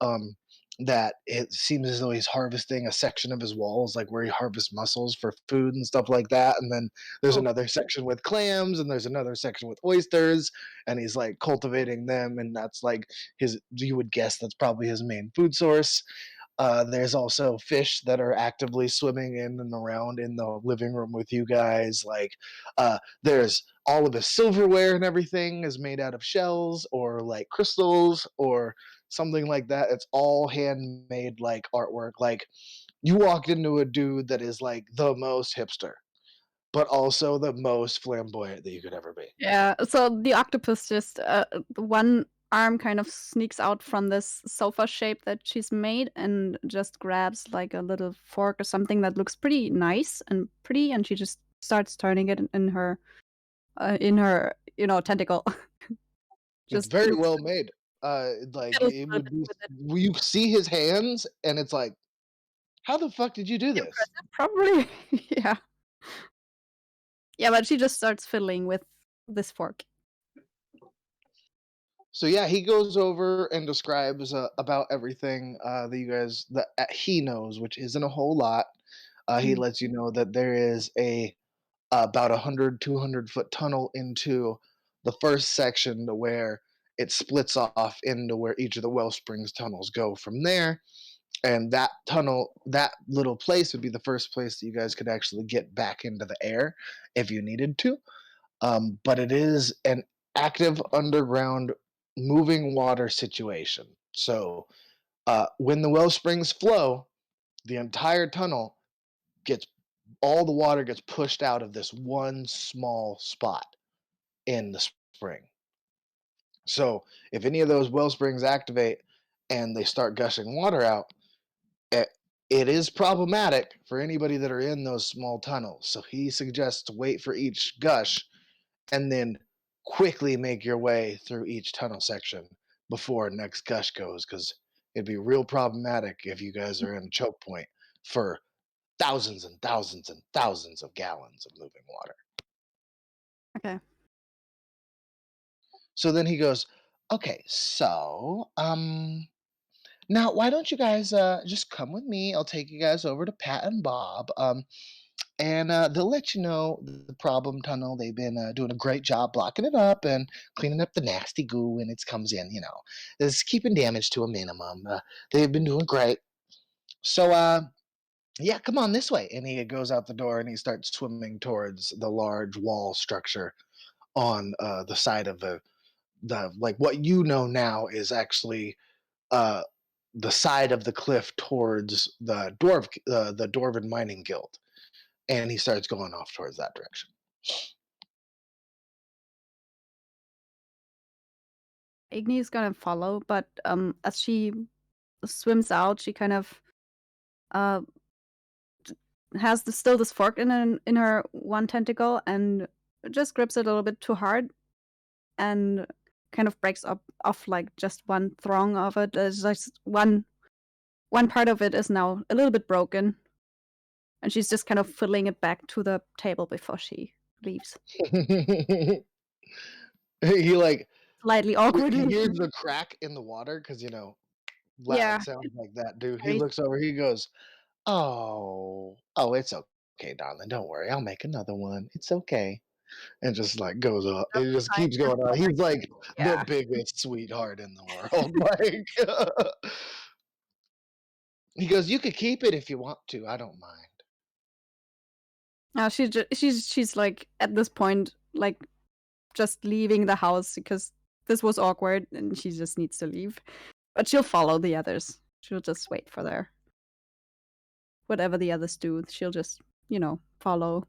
Um, that it seems as though he's harvesting a section of his walls, like where he harvests mussels for food and stuff like that. And then there's Oh, another section with clams, and there's another section with oysters, and he's like cultivating them, and that's like his. You would guess that's probably his main food source. There's also fish that are actively swimming in and around in the living room with you guys. Like, there's all of his silverware and everything is made out of shells or like crystals or something like that. It's all handmade, like artwork. Like, you walked into a dude that is like the most hipster, but also the most flamboyant that you could ever be. yeah. So the octopus just the one arm kind of sneaks out from this sofa shape that she's made and just grabs like a little fork or something that looks pretty nice and pretty, and she just starts turning it in her tentacle. It's Just very well made. Like fiddles it a little would bit be, with it. you see his hands, and it's like, how the fuck did you do this? Impressive, probably. Yeah. Yeah, but she just starts fiddling with this fork. So yeah, he goes over and describes about everything that you guys that he knows, which isn't a whole lot. He Mm. lets you know that there is a about 100-200 foot tunnel into the first section to where it splits off into where each of the well springs tunnels go from there. And that tunnel, that little place would be the first place that you guys could actually get back into the air if you needed to. But it is an active underground moving water situation. So when the well springs flow, the entire tunnel gets all the water gets pushed out of this one small spot in the spring. So if any of those well springs activate and they start gushing water out, it, it is problematic for anybody that are in those small tunnels. So he suggests to wait for each gush and then quickly make your way through each tunnel section before next gush goes, because it'd be real problematic if you guys are in a choke point for thousands and thousands and thousands of gallons of moving water. Okay. So then he goes, okay, so now why don't you guys just come with me? I'll take you guys over to Pat and Bob. And they'll let you know the problem tunnel. They've been doing a great job blocking it up and cleaning up the nasty goo when it comes in. It's keeping damage to a minimum. They've been doing great. So, yeah, come on this way. And he goes out the door and he starts swimming towards the large wall structure on the side of the like what you know now is actually uh, the side of the cliff towards the Dwarven Mining Guild. And he starts going off towards that direction. Igni is gonna follow, but as she swims out, she kind of uh, has still this fork in her one tentacle and just grips it a little bit too hard and kind of breaks off like just one thong of it. There's just one part of it is now a little bit broken, and she's just kind of fiddling it back to the table before she leaves. He like Slightly he awkwardly. hears the crack in the water because Yeah. loud sounds like that, dude. He Very looks over. He goes, "Oh, it's okay, darling. Don't worry. I'll make another one. It's okay." And just like goes up. It just kind keeps of going on. He's like the yeah. biggest sweetheart in the world. Like he goes, "You could keep it if you want to. I don't mind." She's like at this point like just leaving the house because this was awkward and she just needs to leave. But she'll follow the others. She'll just wait for their whatever the others do. She'll just, follow.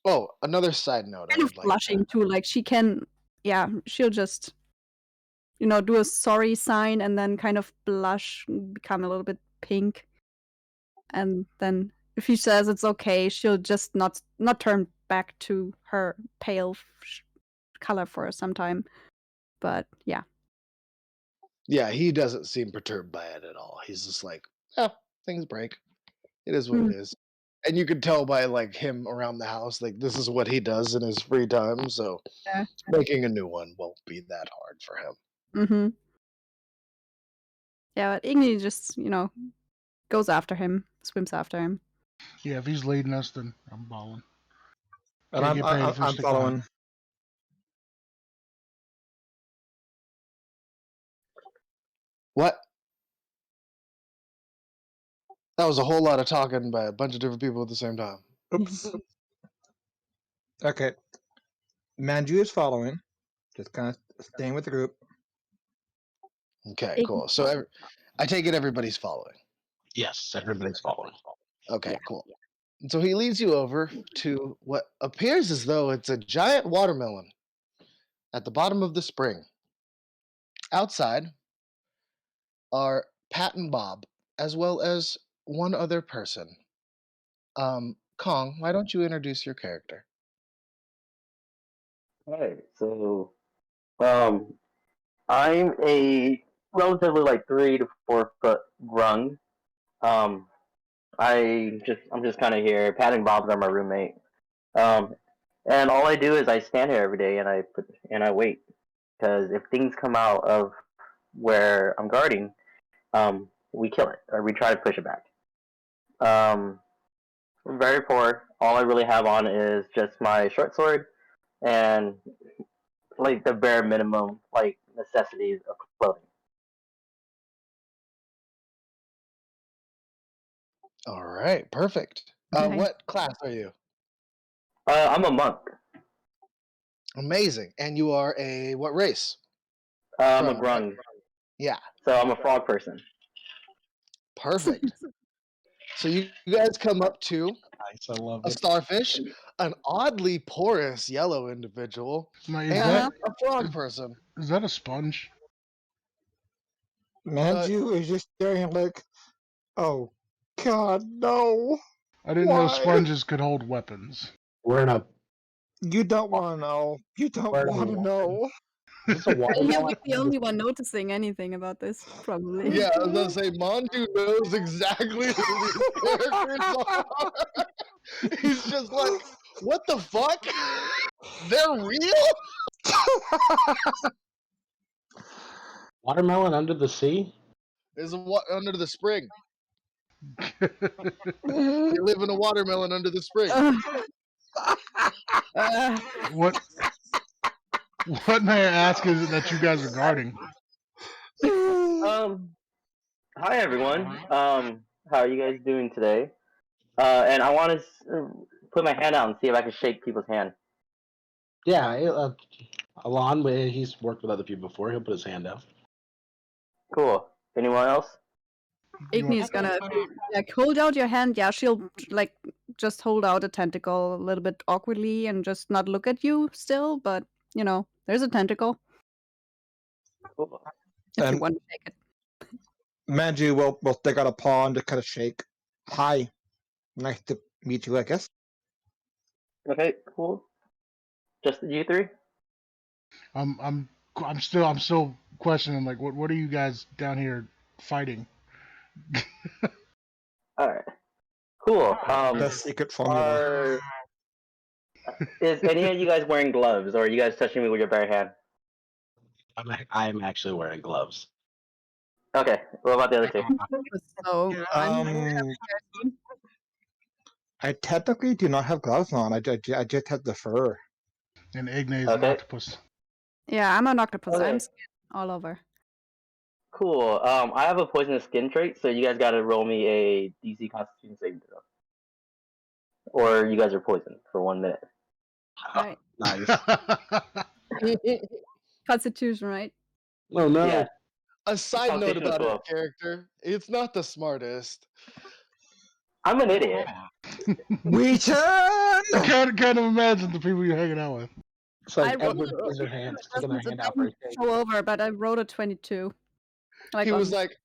Oh, another side note I Kind of would like blushing too. Like she'll just, do a sorry sign and then kind of blush, become a little bit pink. And then if he says it's okay, she'll just not turn back to her pale color for some time. But yeah. Yeah, he doesn't seem perturbed by it at all. He's just like, things break. It is what it Mm. is. And you can tell by like him around the house, like this is what he does in his free time. So Yeah. making a new one won't be that hard for him. Mm-hmm. Yeah, but Igni just, goes after him, swims after him. Yeah, if he's leading us, then I'm balling. And Can't get paid if we I'm stick following. behind. What? That was a whole lot of talking by a bunch of different people at the same time. Oops. Okay. Manju is following. Just kind of staying with the group. Okay, cool. So I take it everybody's following. Yes, everybody's following. Okay, Yeah. cool. So he leads you over to what appears as though it's a giant watermelon at the bottom of the spring. Outside are Pat and Bob, as well as one other person. Kong, why don't you introduce your character? Hi. So, um, I'm a relatively like 3 to 4 foot grung. Um, I'm just kind of here. Pat and Bob's are my roommate. Um, and all I do is I stand here every day and I wait because if things come out of where I'm guarding, we kill it or we try to push it back. Um, I'm very poor. All I really have on is just my short sword and like the bare minimum like necessities of clothing. All right, perfect. Okay. What class are you? I'm a monk. Amazing. And you are a what race? I'm a Grung, right? grung, Yeah, so I'm a frog person. perfect. So you guys come up to Nice, I love a it. starfish, an oddly porous yellow individual, Now, and a frog person. is that a sponge? Manju is just staring like, oh, God, no. I didn't know Why? sponges could hold weapons. We're in a You don't want to know. You don't Where do want we to want know. It's a And he'll watermelon. be the only one noticing anything about this, probably. Yeah, I was gonna say Manju knows exactly who these characters are. He's just like, what the fuck? They're real? Watermelon under the sea? There's under the spring. Mhm. They live in a watermelon under the spring. what what may I ask is it that you guys are guarding? Um, Hi everyone. How are you guys doing today? And I want to put my hand out and see if I can shake people's hand. Yeah, Alon, he's worked with other people before. He'll put his hand out. Cool. Anyone else? You want, Igni's gonna like hold out your hand. Yeah, she'll like just hold out a tentacle a little bit awkwardly and just not look at you still, but you know, there's a tentacle Cool. if you And want to take it. Manju will stick out a paw and just kind of shake. Hi, nice to meet you, I guess. Okay, cool. Just you three? I'm still questioning like what are you guys down here fighting? Alright. Cool. The secret formula. Is any of you guys wearing gloves or are you guys touching me with your bare hand? I'm actually wearing gloves. Okay, what about the other two? So I technically do not have gloves on. I just have the fur. And Igna's an Okay. octopus. yeah, I'm an octopus. Okay. I'm skin all over. Cool. I have a poisonous skin trait, so you guys gotta roll me a DC Constitution saving throw. Or you guys are poisoned for 1 minute. Right. Nice. Constitution, right? Oh no. Yeah. A side note Constitution of about her 12. character: it's not the smartest. I'm an idiot. We turn. Kind of imagine the people you're hanging out with. It's like I rolled Edward Scissorhands sticking their it hand out for a didn't cake. show over, but I wrote a 22. Like He on was like,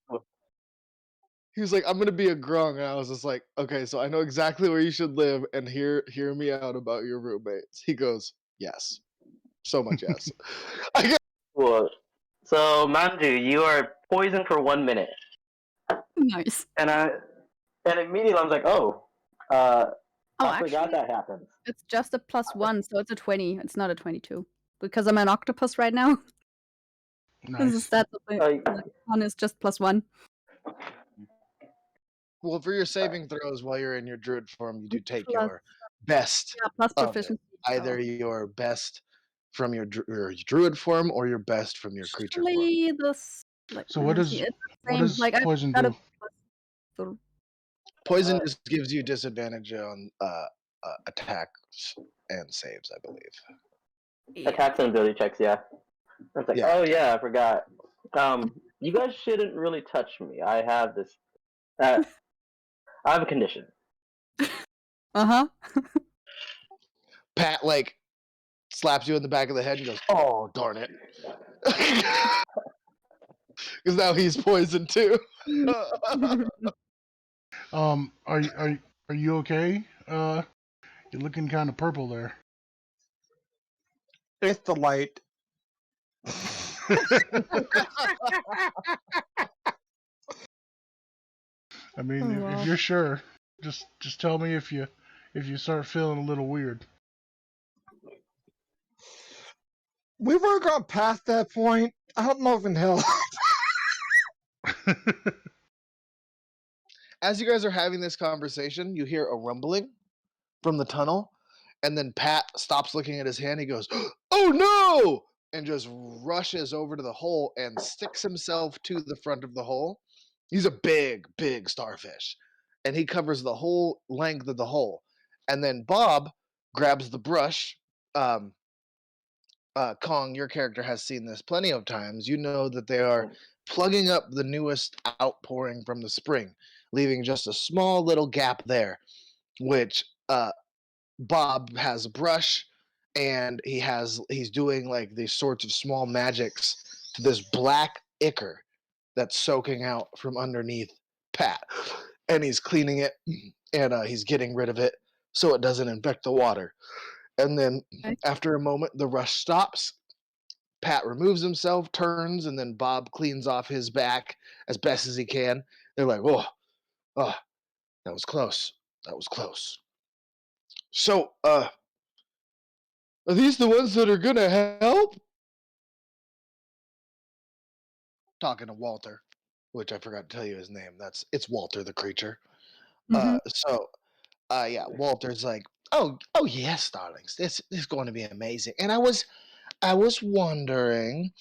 I'm gonna be a grung, and I was just like, okay, so I know exactly where you should live, and hear me out about your roommates. He goes, yes, so much yes. I get Cool. So Manju, you are poisoned for 1 minute, nice. and immediately I was like, oh, Oh, I forgot actually, that happens. it's just a +1, so it's a 20. It's not a 22 because I'm an octopus right now. This is Nice. stat like one is just +1. well for your saving throws while you're in your druid form. You do take Plus, your best yeah, plus of it. proficiency. Either your best from your druid form or your best from your creature form. Actually, this like So let me see. It's the what same. does Like I've poison got do? a plus Poison just gives you disadvantage on attacks and saves, I believe. yeah. Attacks and ability checks, yeah. I was like, Yeah. oh yeah, I forgot. You guys shouldn't really touch me. I have this. I have a condition. Uh-huh. Pat like slaps you in the back of the head and goes, "Oh darn it!" Because now he's poisoned too. Are you okay? You're looking kind of purple there. It's the light. I mean, Oh, if wow. you're sure, just tell me if you start feeling a little weird. We've already gone past that point. I don't know if in hell. As you guys are having this conversation, you hear a rumbling from the tunnel, and then Pat stops looking at his hand. He goes, "Oh no!" and just rushes over to the hole and sticks himself to the front of the hole. He's a big, big starfish, and he covers the whole length of the hole. And then Bob grabs the brush. Kong, your character has seen this plenty of times. You know that they are plugging up the newest outpouring from the spring, leaving just a small little gap there, which Bob has a brush, and he's doing like these sorts of small magics to this black ichor that's soaking out from underneath Pat, and he's cleaning it, and he's getting rid of it so it doesn't infect the water. And then Okay. after a moment, the rush stops. Pat removes himself, turns, and then Bob cleans off his back as best as he can. They're like, "Oh, oh, that was close. That was close." So, are these the ones that are gonna help? talking to Walter, which I forgot to tell you his name. It's Walter the creature. Hmm. Yeah, Walter's like, oh yes, darlings, this is going to be amazing. And I was wondering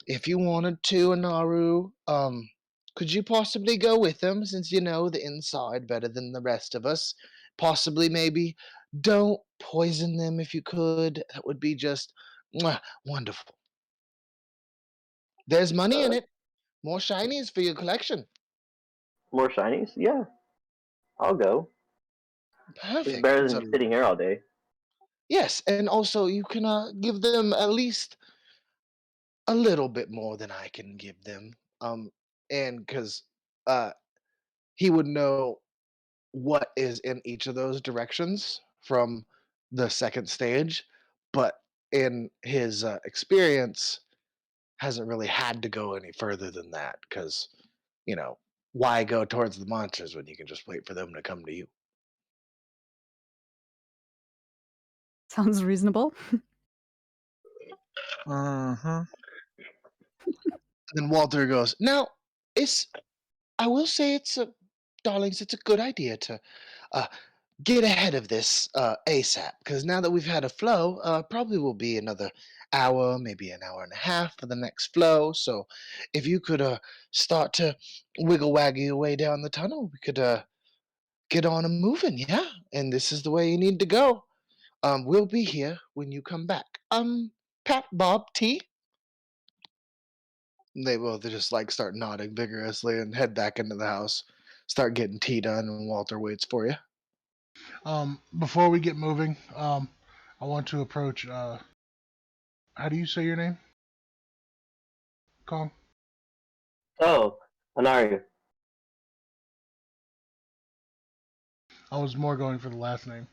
if you wanted to, Anaru, could you possibly go with them since you know the inside better than the rest of us? Possibly, maybe. Don't poison them if you could. That would be just wonderful. There's money in Uh, it. More shinies for your collection. more shinies? Yeah, I'll go. It's Perfect. better So than sitting here all day. yes, and also you can give them at least a little bit more than I can give them. And because uh, he would know what is in each of those directions from the second stage, but in his experience, hasn't really had to go any further than that because, you know, why go towards the monsters when you can just wait for them to come to you? Sounds reasonable. Uh-huh. And then Walter goes, now, it's, I will say darlings, it's a good idea to uh, get ahead of this ASAP because now that we've had a flow, probably will be another hour, maybe an hour and a half for the next flow. So if you could start to wiggle waggy your way down the tunnel, we could get on and moving, yeah? And this is the way you need to go. We'll be here when you come back. Pat, Bob, T. And they both just like start nodding vigorously and head back into the house. Start getting tea done, and Walter waits for you. Before we get moving, I want to approach. How do you say your name, Kong? Oh, Anaru. I was more going for the last name.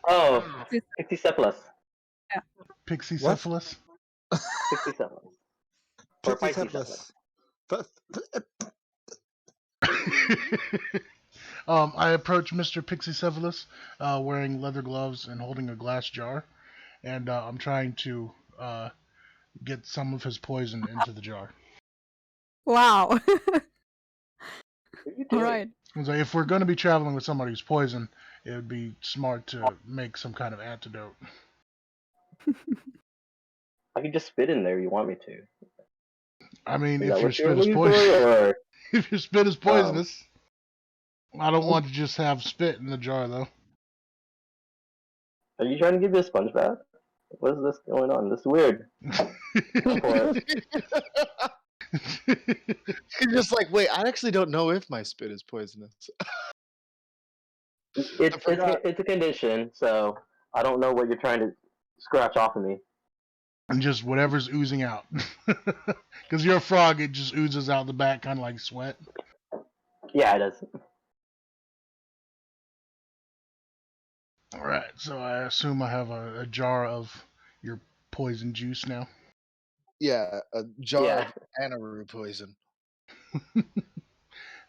Oh, Pixie Yeah. What? Pixiecephalus. Pixie or Piscecephalus. Pixiecephalus. F- I approach Mr. Pixiecephalus, wearing leather gloves and holding a glass jar, and I'm trying to get some of his poison into the jar. Wow. What are you All doing? right. So if we're going to be traveling with somebody who's poisoned, it would be smart to make some kind of antidote. I can just spit in there if you want me to. I mean, Is if that your what you're spit is looking poison, for, or if your spit is um? poisonous, I don't want to just have spit in the jar though. Are you trying to give me a sponge bath? What is this going on? This is weird. Go for it. He's just like, wait, I actually don't know if my spit is poisonous. I It's it's forgot. it's a condition, so I don't know what you're trying to scratch off of me. And just whatever's oozing out. Because you're a frog, it just oozes out the back, kind of like sweat. Yeah, it is. All right, so I assume I have a jar of your poison juice now. Yeah, a jar Yeah. of anaru poison.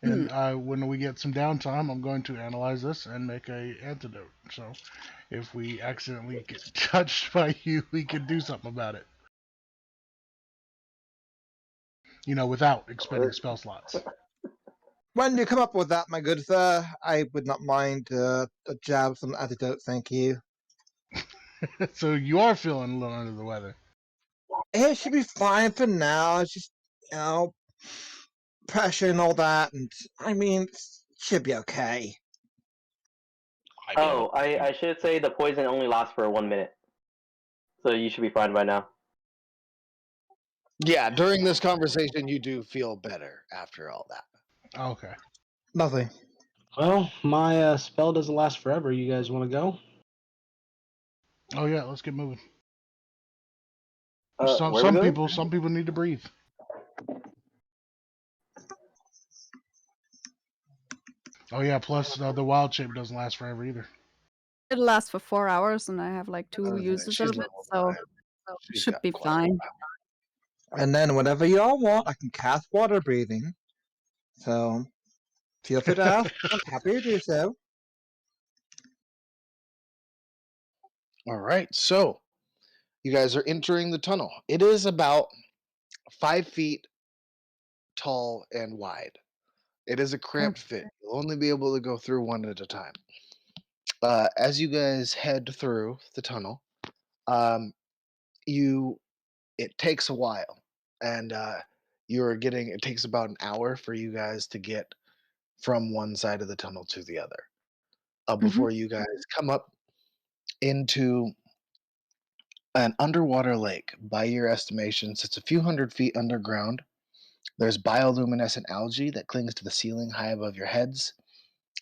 Hmm. And when we get some downtime, I'm going to analyze this and make a antidote. So if we accidentally get touched by you, we can do something about it. Without expending spell slots. When you come up with that, my good sir, I would not mind a jab, some antidote, thank you. So you are feeling a little under the weather. It should be fine for now. It's just, pressure and all that, and I mean, it should be okay. Oh, I should say the poison only lasts for 1 minute, so you should be fine by now. Yeah, during this conversation, you do feel better after all that. Okay. Lovely. Well, my spell doesn't last forever. You guys want to go? Oh yeah, let's get moving. Some Where are we some going? people some people need to breathe. Oh yeah, plus the wild shape doesn't last forever either. It lasts for 4 hours, and I have like I two was gonna say, uses she's of it, level so 5. She's should got be quite a fine. And then whenever y'all want, I can cast water breathing. So feel free to ask. I'm happy to do so. All right, so you guys are entering the tunnel. It is about 5 feet tall, and wide. It is a Oh. cramped fit. You'll only be able to go through one at a time. As you guys head through the tunnel, um, you it takes a while, and you're getting. It takes about an hour for you guys to get from one side of the tunnel to the other. Hmm. Before you guys come up into an underwater lake. By your estimations, it's a few hundred feet underground. There's bioluminescent algae that clings to the ceiling high above your heads,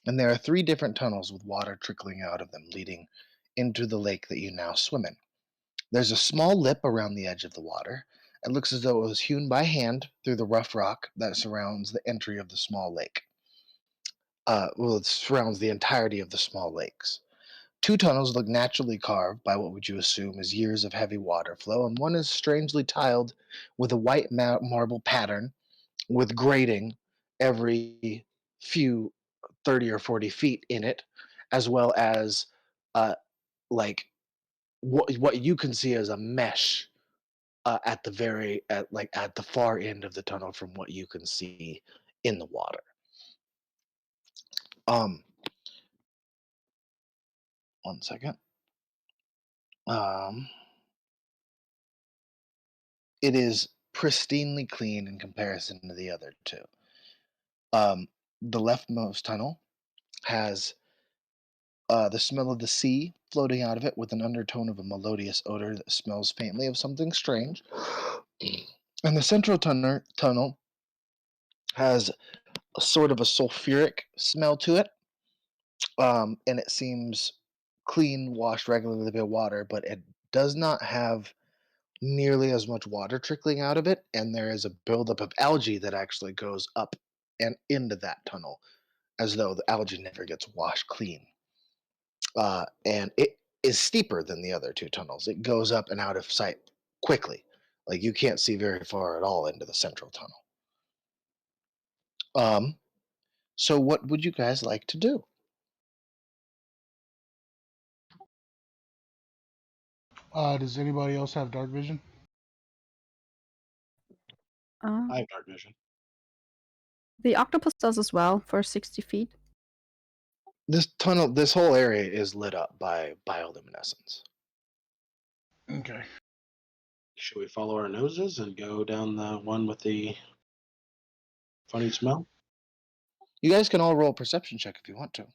and there are three different tunnels with water trickling out of them, leading into the lake that you now swim in. There's a small lip around the edge of the water. It looks as though it was hewn by hand through the rough rock that surrounds the entry of the small lake. It surrounds the entirety of the small lakes. Two tunnels look naturally carved by what would you assume is years of heavy water flow, and one is strangely tiled with a white marble pattern with grating every few 30 or 40 feet in it, as well as uh, like what you can see as a mesh at the at the far end of the tunnel from what you can see in the water. Um, one second. Um, it is pristinely clean in comparison to the other two. Um, the leftmost tunnel has the smell of the sea floating out of it with an undertone of a melodious odor that smells faintly of something strange. And the central tunnel has a sort of a sulfuric smell to it, and it seems clean, washed regularly by water, but it does not have nearly as much water trickling out of it, and there is a buildup of algae that actually goes up and into that tunnel, as though the algae never gets washed clean. And it is steeper than the other two tunnels. It goes up and out of sight quickly. Like you can't see very far at all into the central tunnel. Um, so what would you guys like to do? Does anybody else have dark vision? Uh, I have dark vision. the octopus does as well for 60 feet. This whole area is lit up by bioluminescence. Okay. Should we follow our noses and go down the one with the funny smell? You guys can all roll a perception check if you want to.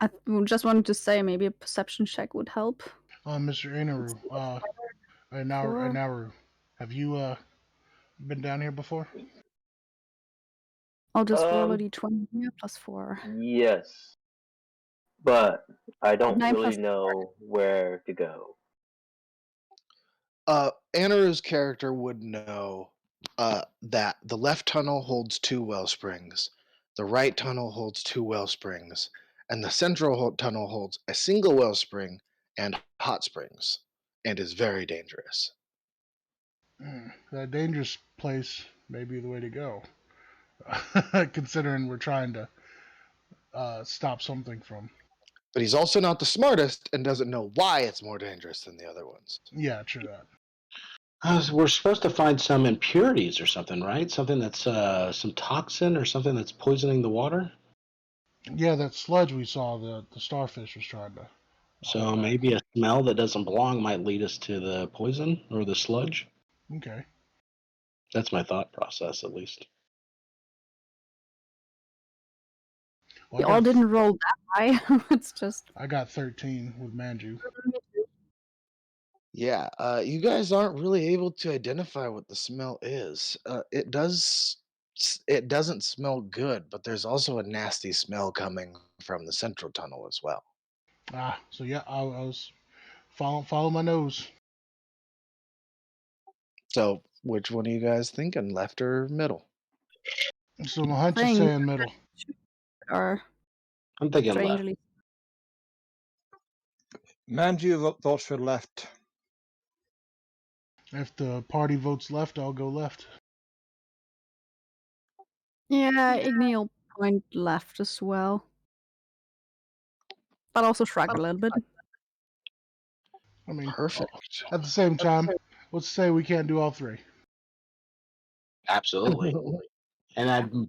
I just wanted to say maybe a perception check would help. Mr. Inaru, For Inaru, have you been down here before? I'll just roll a Um, d20 here plus 4. yes, but I don't 9 really plus know where to go. Anaru's character would know that the left tunnel holds two well springs, the right tunnel holds two well springs, and the central tunnel holds a single well spring and hot springs, and is very dangerous. That dangerous place may be the way to go, considering we're trying to stop something from. But he's also not the smartest and doesn't know why it's more dangerous than the other ones. Yeah, true that. We're supposed to find some impurities or something, right? Something that's some toxin or something that's poisoning the water. Yeah, that sludge we saw, the starfish was trying to hold So back. maybe a smell that doesn't belong might lead us to the poison or the sludge. Okay. That's my thought process, at least. Well, we all didn't roll that high. It's just I got 13 with Manju. Yeah, you guys aren't really able to identify what the smell is. It doesn't smell good, but there's also a nasty smell coming from the central tunnel as well. So yeah, I was follow my nose. So, which one are you guys thinking, left or middle? So my hunch is saying saying middle. are I'm thinking left. strangely. Manju votes for left. If the party votes left, I'll go left. Yeah, Igni will point left as well. But also shrug a little bit. I mean, Perfect. at the same time, let's say we can't do all three. Absolutely. And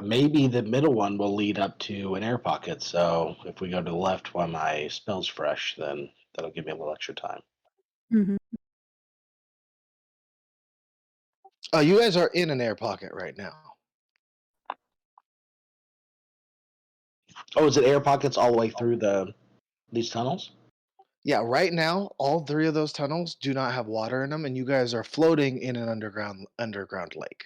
maybe the middle one will lead up to an air pocket. So if we go to the left while my spell's fresh, then that'll give me a little extra time. Hmm. You guys are in an air pocket right now. Oh, is it air pockets all the way through these tunnels? Yeah, right now, all three of those tunnels do not have water in them, and you guys are floating in an underground lake.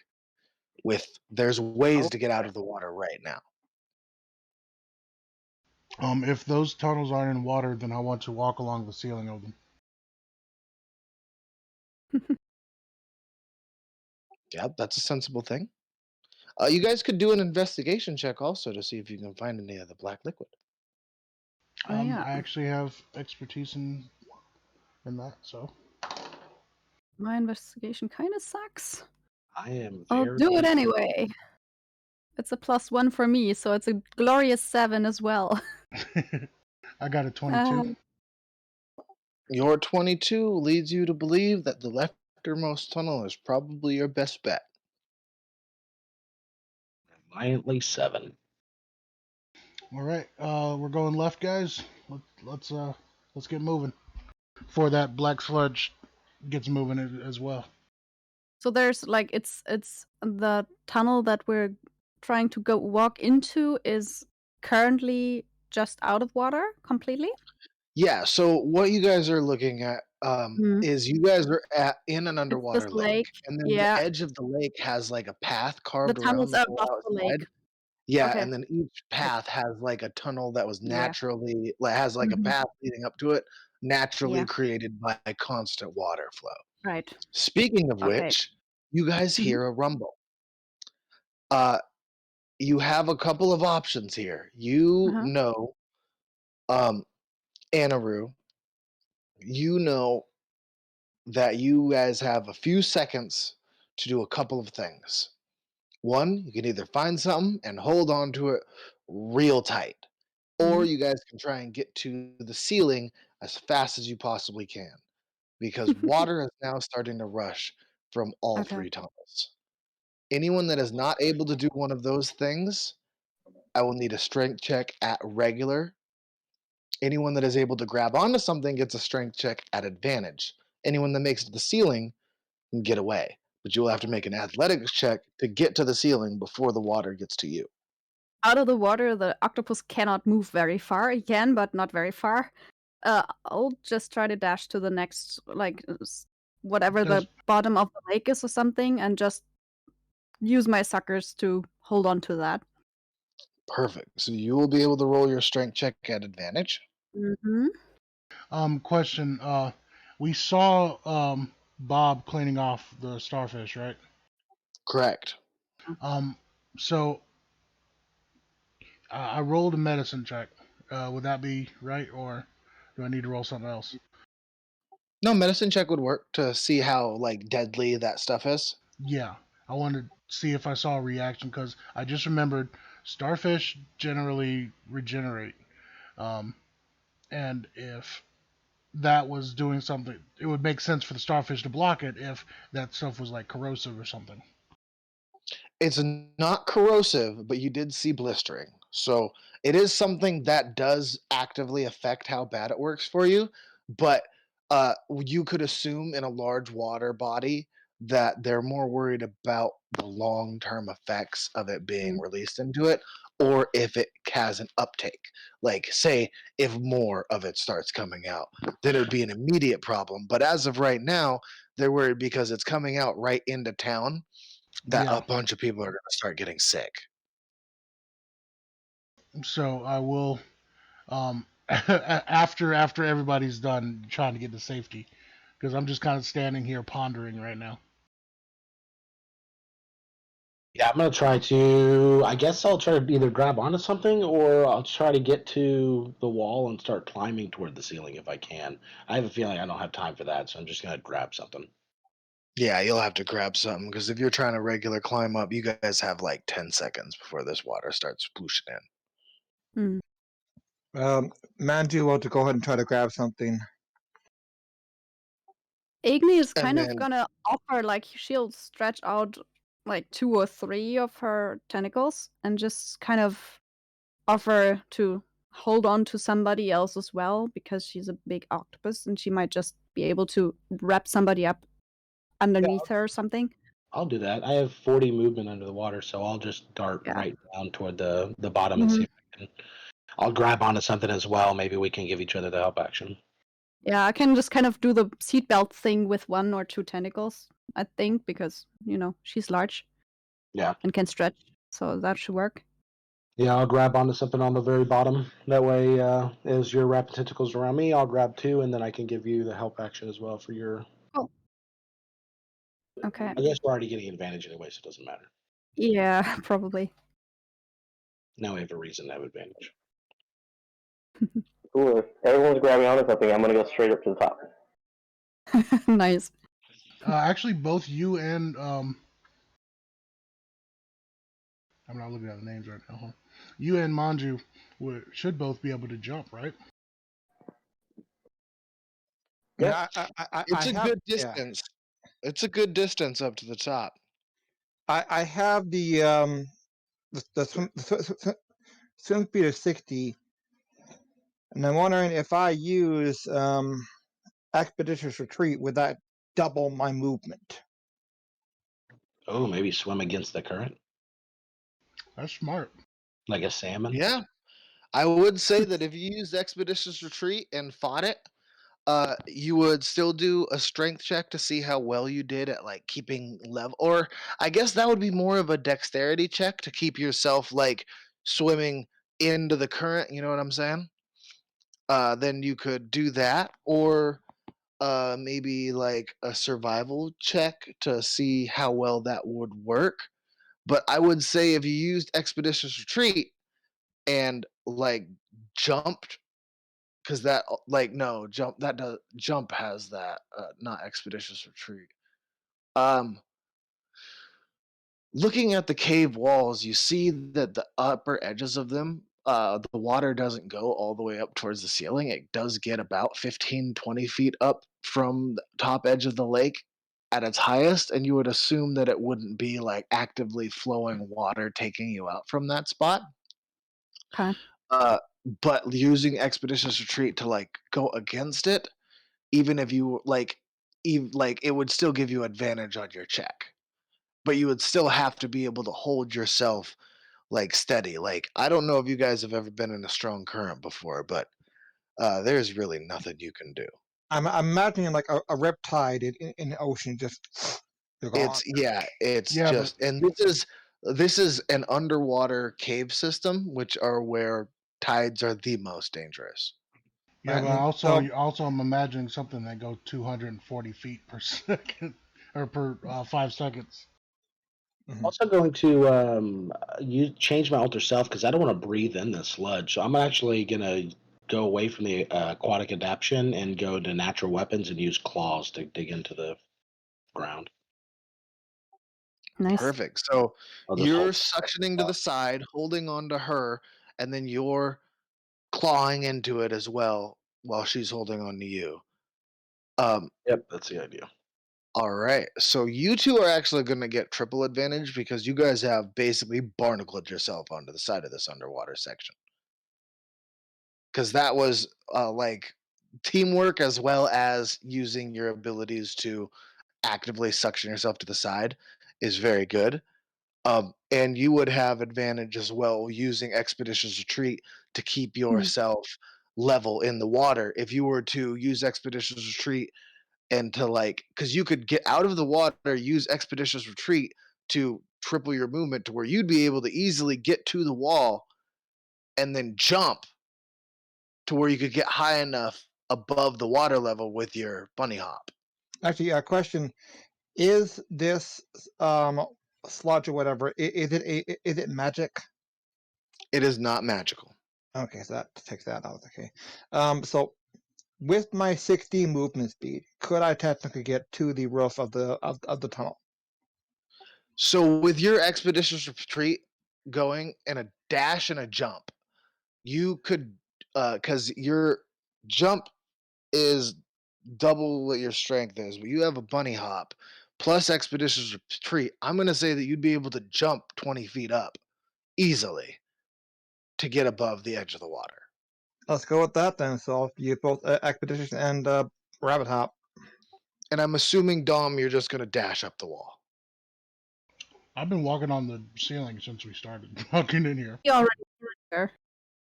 There's ways Oh, to get out of the water right now. If those tunnels aren't in water, then I want to walk along the ceiling of them. Yep, that's a sensible thing. You guys could do an investigation check also to see if you can find any of the black liquid. Oh yeah, I actually have expertise in that, so my investigation kind of sucks. I am I'll very. do it anyway. It's a +1 for me, so it's a glorious 7 as well. I got a 22. Your 22 leads you to believe that the leftermost tunnel is probably your best bet. Violently 7. All right, we're going left, guys. Let's get moving before that black sludge gets moving as well. So there's like it's the tunnel that we're trying to go walk into is currently just out of water completely. Yeah, so what you guys are looking at Mm. is you guys are in an It's this underwater lake. lake, and then the Yeah, edge of the lake has like a path the carved around tunnel's the whole above the outside. lake. Yeah, Okay. and then each Right. path has like a tunnel that was Yeah. naturally like has like a Mhm. path leading up to it, naturally Yeah. created by constant water flow. Right. Speaking of Okay. which, you guys Mhm. hear a rumble. Uh, you have a couple of options here. You Uh-huh. know, um, Anaru, you know that you guys have a few seconds to do a couple of things. One, you can either find something and hold on to it real tight, or Mhm. you guys can try and get to the ceiling as fast as you possibly can because water is now starting to rush from all Okay. three tunnels. Anyone that is not able to do one of those things, I will need a strength check at regular. Anyone that is able to grab onto something gets a strength check at advantage. Anyone that makes it to the ceiling can get away, but you will have to make an athletics check to get to the ceiling before the water gets to you. Out of the water, the octopus cannot move very far. He can, but not very far. I'll just try to dash to the next, like, whatever There's the bottom of the lake is or something, and just use my suckers to hold on to that. Perfect. So you will be able to roll your strength check at advantage. Mhm. question. We saw Bob cleaning off the starfish, right? Correct. Um, so I rolled a medicine check. Would that be right, or do I need to roll something else? No, medicine check would work to see how like deadly that stuff is. Yeah, I wanted to see if I saw a reaction because I just remembered starfish generally regenerate, um, and if that was doing something, it would make sense for the starfish to block it if that stuff was like corrosive or something. It's not corrosive, but you did see blistering. So it is something that does actively affect how bad it works for you. But you could assume in a large water body that they're more worried about the long term effects of it being Mm. released into it or if it has an uptake. Like, say, if more of it starts coming out, then it would be an immediate problem. But as of right now, they're worried because it's coming out right into town that a Yeah, bunch of people are going to start getting sick. so I will after everybody's done trying to get to safety because I'm just kind of standing here pondering right now. Yeah, I'm gonna try to. I guess I'll try to either grab onto something or I'll try to get to the wall and start climbing toward the ceiling if I can. I have a feeling I don't have time for that, so I'm just gonna grab something. Yeah, you'll have to grab something because if you're trying to regular climb up, you guys have like 10 seconds before this water starts pushing in. Mm. Manju will to go ahead and try to grab something. Igni is And kind of then, gonna offer, like, she'll stretch out like 2 or 3 of her tentacles and just kind of offer to hold on to somebody else as well because she's a big octopus and she might just be able to wrap somebody up Yeah. underneath her or something. I'll do that. I have 40 movement under the water, so I'll just dart Yeah. right down toward the bottom and see Mhm. if I can. I'll grab onto something as well. Maybe we can give each other the help action. Yeah, I can just kind of do the seatbelt thing with 1 or 2 tentacles, I think, because, she's large Yeah. and can stretch, so that should work. Yeah, I'll grab onto something on the very bottom. That way, as you're wrapping tentacles around me, I'll grab 2, and then I can give you the help action as well for your. Oh, okay. I guess we're already getting advantage anyway, so it doesn't matter. Yeah, probably. Now we have a reason to have advantage. Cool. If everyone's grabbing onto something, I'm gonna go straight up to the top. Nice. Actually, both you and I'm not looking at the names right now. Huh? You and Manju should both be able to jump, right? I mean, Yep. It's I a have, good yeah, distance. It's a good distance up to the top. I have the swim speed of 60, and I'm wondering if I use expeditious retreat, would that double my movement? Oh, maybe swim against the current That's smart. like a salmon. Yeah, I would say that if you used Expeditious Retreat and fought it, you would still do a strength check to see how well you did at like keeping level, or I guess that would be more of a dexterity check to keep yourself like swimming into the current. You know what I'm saying? Then you could do that, or maybe like a survival check to see how well that would work. But I would say if you used Expeditious Retreat and like jumped, because that like no jump that does jump has that not Expeditious Retreat. Um, Looking at the cave walls, you see that the upper edges of them, the water doesn't go all the way up towards the ceiling. It does get about 15-20 feet up from the top edge of the lake at its highest, and you would assume that it wouldn't be like actively flowing water taking you out from that spot. Okay. Uh, but using Expeditious Retreat to like go against it, even if you like it would still give you advantage on your check, but you would still have to be able to hold yourself like steady. Like I don't know if you guys have ever been in a strong current before, but there's really nothing you can do. I'm imagining like a riptide in the ocean, just they're gone. It's Yeah, but just, and this is an underwater cave system, which are where tides are the most dangerous. And also so, you also I'm imagining something that goes 240 feet per second or per 5 seconds. I'm mhm. also going to change my alter self because I don't want to breathe in the sludge. So I'm actually gonna go away from the aquatic adaptation and go to natural weapons and use claws to dig into the ground. Nice. Perfect. So I'll just you're hold. suctioning to the side, holding on to her, and then you're clawing into it as well while she's holding on to you. Um, Yep, that's the idea. all right. So you two are actually going to get triple advantage because you guys have basically barnacled yourself onto the side of this underwater section. Because that was like teamwork as well as using your abilities to actively suction yourself to the side is very good. And you would have advantage as well using Expeditious Retreat to keep Mhm. yourself level in the water. If you were to use Expeditious Retreat and to like, because you could get out of the water, use Expeditious Retreat to triple your movement to where you'd be able to easily get to the wall and then jump to where you could get high enough above the water level with your bunny hop. Actually, a question: is this sludge or whatever? Is it magic? It is not magical. Okay, so that takes that out. Okay, so with my 60 movement speed, could I technically get to the roof of the tunnel? So with your Expeditious Retreat going and a dash and a jump, you could, because your jump is double what your strength is, but you have a bunny hop plus expeditious retreat, I'm going to say that you'd be able to jump 20 feet up easily to get above the edge of the water. Let's go with that then. So you both expedition and rabbit hop. And I'm assuming, Dom, you're just going to dash up the wall. I've been walking on the ceiling since we started walking in here. He already there.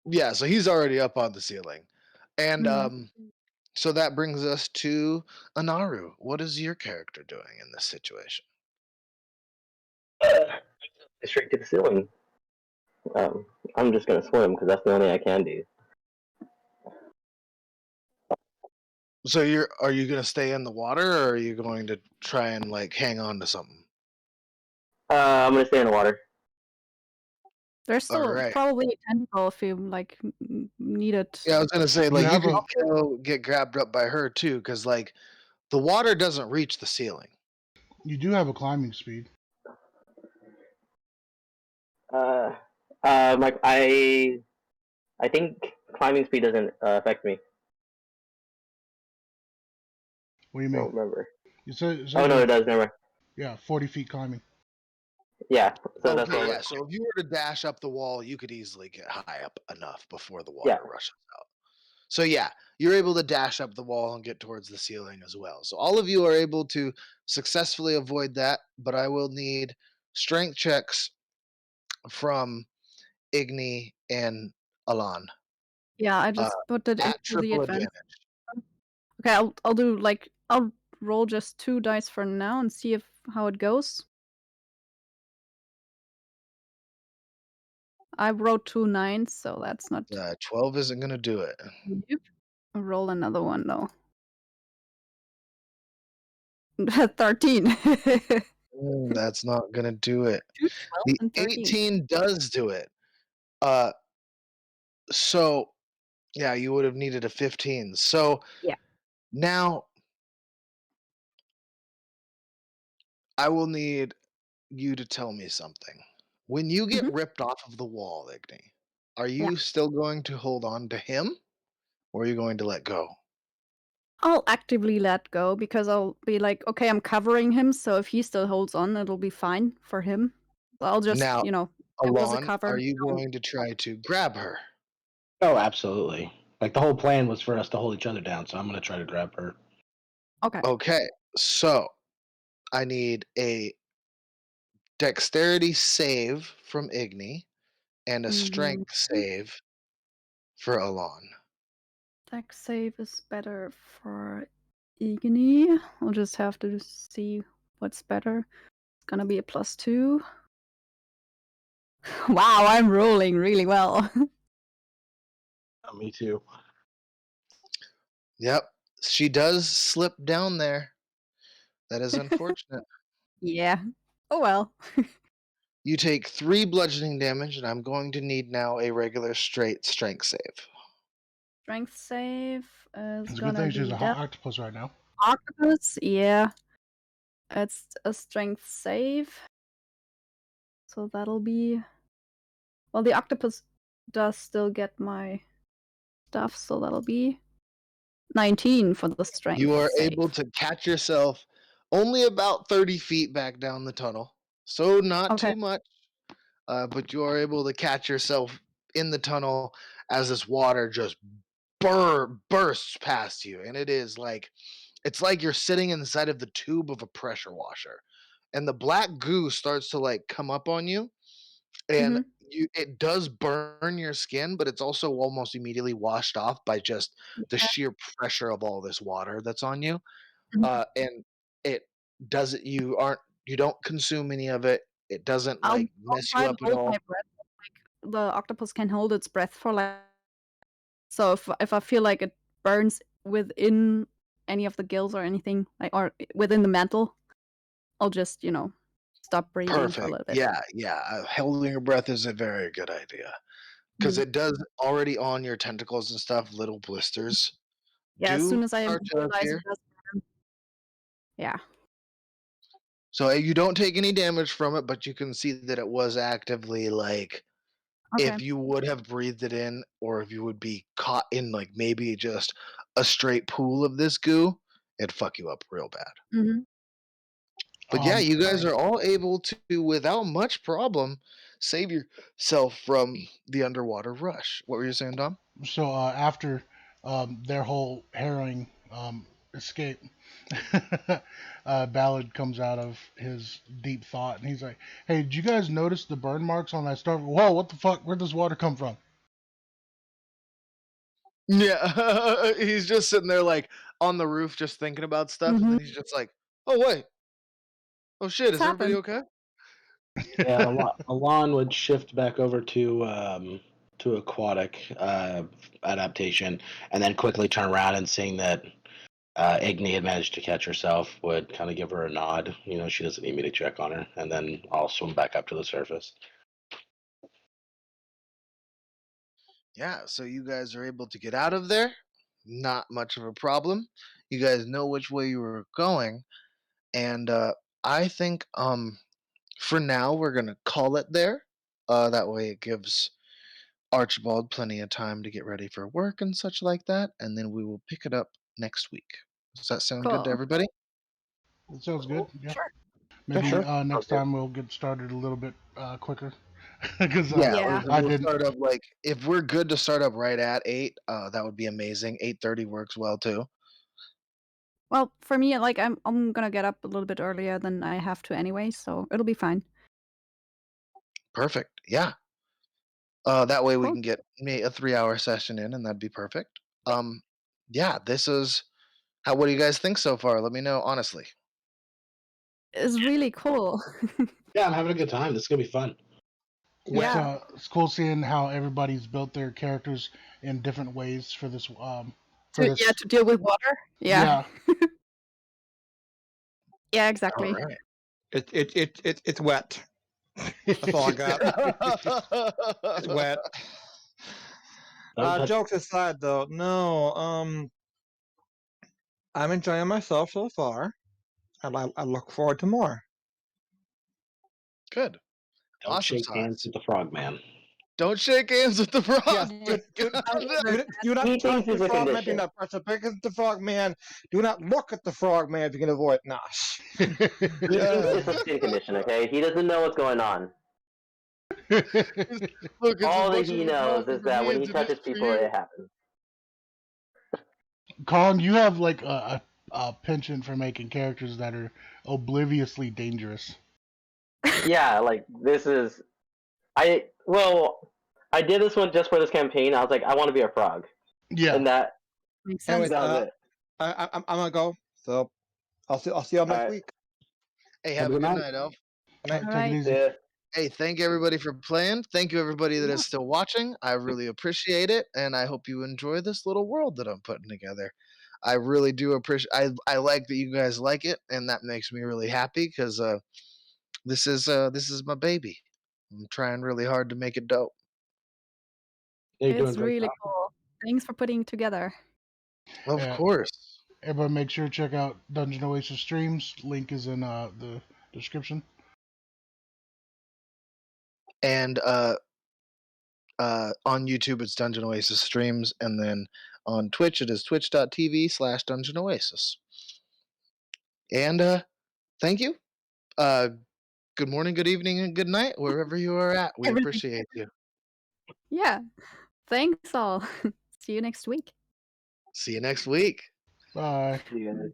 Yeah, so he's already up on the ceiling. And Mhm. so that brings us to Anaru. What is your character doing in this situation? Straight to the ceiling. I'm just gonna swim because that's the only thing I can do. So are you going to stay in the water, or are you going to try and like hang on to something? I'm gonna stay in the water. There's All still right. probably a tentacle if you like need it. Yeah, I was going to say You like you have could a still get grabbed up by her too, cuz like the water doesn't reach the ceiling. you do have a climbing speed. Uh, like I think climbing speed doesn't affect me. What do you I mean? don't remember. It Oh says no, you it does. Never mind. yeah 40 feet climbing. Yeah, so that's Okay, all. yeah. So if you were to dash up the wall, you could easily get high up enough before the Yeah, water rushes out. So yeah, you're able to dash up the wall and get towards the ceiling as well. So all of you are able to successfully avoid that, but I will need strength checks from Igni and Alan Yeah, I uh, just put it at into the triple advanced. advantage. Okay, I'll do like I'll roll just 2 dice for now and see if how it goes. I wrote 2 9s, so that's not. 12 isn't going to do it. Yep. I'll roll another one though. 13. 2 That's not going to do it. 12 The and 13. 18 does do it. Uh, so yeah, you would have needed a 15. So Yeah. now I will need you to tell me something. When you get Mhm. ripped off of the wall, Igni, are Yeah. you still going to hold on to him, or are you going to let go? I'll actively let go because I'll be like, okay, I'm covering him, so if he still holds on, it'll be fine for him. So I'll just, Now, it was a Alon, are cover. you So going to try to grab her? Oh, absolutely. Like the whole plan was for us to hold each other down, so I'm gonna try to grab her. okay. Okay, so I need a dexterity save from Igni and a Mhm. strength save for Alon. Dex save is better for Igni. I'll just have to see what's better. It's gonna be a +2. Wow, I'm rolling really well. Me too. Yep, she does slip down there. That is unfortunate. Yeah. Oh well. You take 3 bludgeoning damage, and I'm going to need now a regular straight strength save. Strength save is It's a good gonna thing she's be a that hot octopus right now. octopus. Yeah, it's a strength save. So that'll be. Well, the octopus does still get my stuff, so that'll be 19 for the You strength are able save. to catch yourself only about 30 feet back down the tunnel. So, not Okay. too much, but you are able to catch yourself in the tunnel as this water just bursts past you. And it's like you're sitting inside of the tube of a pressure washer. And the black goo starts to like come up on you, and Mm-hmm. it does burn your skin, but it's also almost immediately washed off by just the Yeah. sheer pressure of all this water that's on you. Mhm. And it doesn't you don't consume any of it. It doesn't like I'll mess you try to up at hold my all. breath. Like the octopus can hold its breath for like. So if I feel like it burns within any of the gills or anything, like or within the mantle, I'll just stop breathing for a Perfect. little bit. Yeah, yeah. Holding your breath is a very good idea because Mhm. it does already on your tentacles and stuff. Little blisters Yeah, as do soon as I start to realize it appear. does burn. Yeah. So you don't take any damage from it, but you can see that it was actively like Okay. if you would have breathed it in, or if you would be caught in like maybe just a straight pool of this goo, it'd fuck you up real bad. Mhm. But yeah, you guys Nice. are all able to, without much problem, save yourself from the underwater rush. What were you saying, Dom? So after their whole harrowing escape, Ballard comes out of his deep thought and he's like, "Hey, did you guys notice the burn marks on that stuff? Whoa, what the fuck? Where'd this water come from?" Yeah, he's just sitting there like on the roof, just thinking about stuff, and Mm-hmm. then he's just like, "Oh wait, oh shit, It's is everybody happened. okay?" Yeah, Alon would shift back over to aquatic adaptation, and then quickly turn around and seeing that Igni had managed to catch herself, would kind of give her a nod. You know, she doesn't need me to check on her, and then I'll swim back up to the surface. Yeah, so you guys are able to get out of there. Not much of a problem. You guys know which way you were going, and I think for now we're gonna call it there. That way it gives Archibald plenty of time to get ready for work and such like that, and then we will pick it up next week. Does that sound good to Cool. everybody? That sounds good. Yeah. Sure. Yeah, Maybe sure. Sounds next good. time we'll get started a little bit quicker because Yeah, Yeah. I we'll didn't. start up like if we're good to start up right at 8, that would be amazing. 8:30 works well too. Well, for me, like I'm gonna get up a little bit earlier than I have to anyway, so it'll be fine. Perfect. Yeah. That way we Cool. can get a 3-hour session in, and that'd be perfect. Yeah, this is how. What do you guys think so far? Let me know honestly. It's really cool. Yeah, I'm having a good time. This is gonna be fun. Yeah. It's cool seeing how everybody's built their characters in different ways for this. For Yeah, this, to deal with water. Yeah. yeah. Yeah, All exactly. right. It's wet. That's all I got. It's wet. Don't touch. Jokes aside, though, no. I'm enjoying myself so far, and I look forward to more. Good. Don't Awesome shake hands sauce. with the frogman. Don't shake hands with the Yes, frog. Don't ever do not He touch thinks the it's a frogman. Do condition. not press the button at the frogman. Do not look at the frogman if you can avoid. Nah. He thinks Yeah. it's a skin condition, okay? He doesn't know what's going on. Look, it's as All that much of he a knows problem is for that me when as he it is touches for people, you. it happens. Colin, you have like a penchant for making characters that are obliviously dangerous. Yeah, like this is I did this one just for this campaign. I was like, I want to be a frog, Yeah. and that makes Anyways, sense. that was it. I'm gonna go. So I'll see y'all All next right, week. Hey, Have have a a good good night. night, Elf. Good All night. right, All take it right. see easy. ya. Hey, thank everybody for playing. Thank you everybody that Yeah. is still watching. I really appreciate it, and I hope you enjoy this little world that I'm putting together. I really do appreciate. I like that you guys like it, and that makes me really happy because this is my baby. I'm trying really hard to make it dope. Yeah, you're doing a It's great really job. cool. Thanks for putting it together. Of Uh, course. Everybody, make sure to check out Dungeon Oasis streams. Link is in the description. And on YouTube it's Dungeon Oasis streams, and then on Twitch it is twitch.tv/Dungeon Oasis. And thank you. Uh, good morning, good evening, and good night, wherever you are at. We Everything. appreciate you. Yeah. Thanks all. See you next week. See you next week. Bye. See you guys.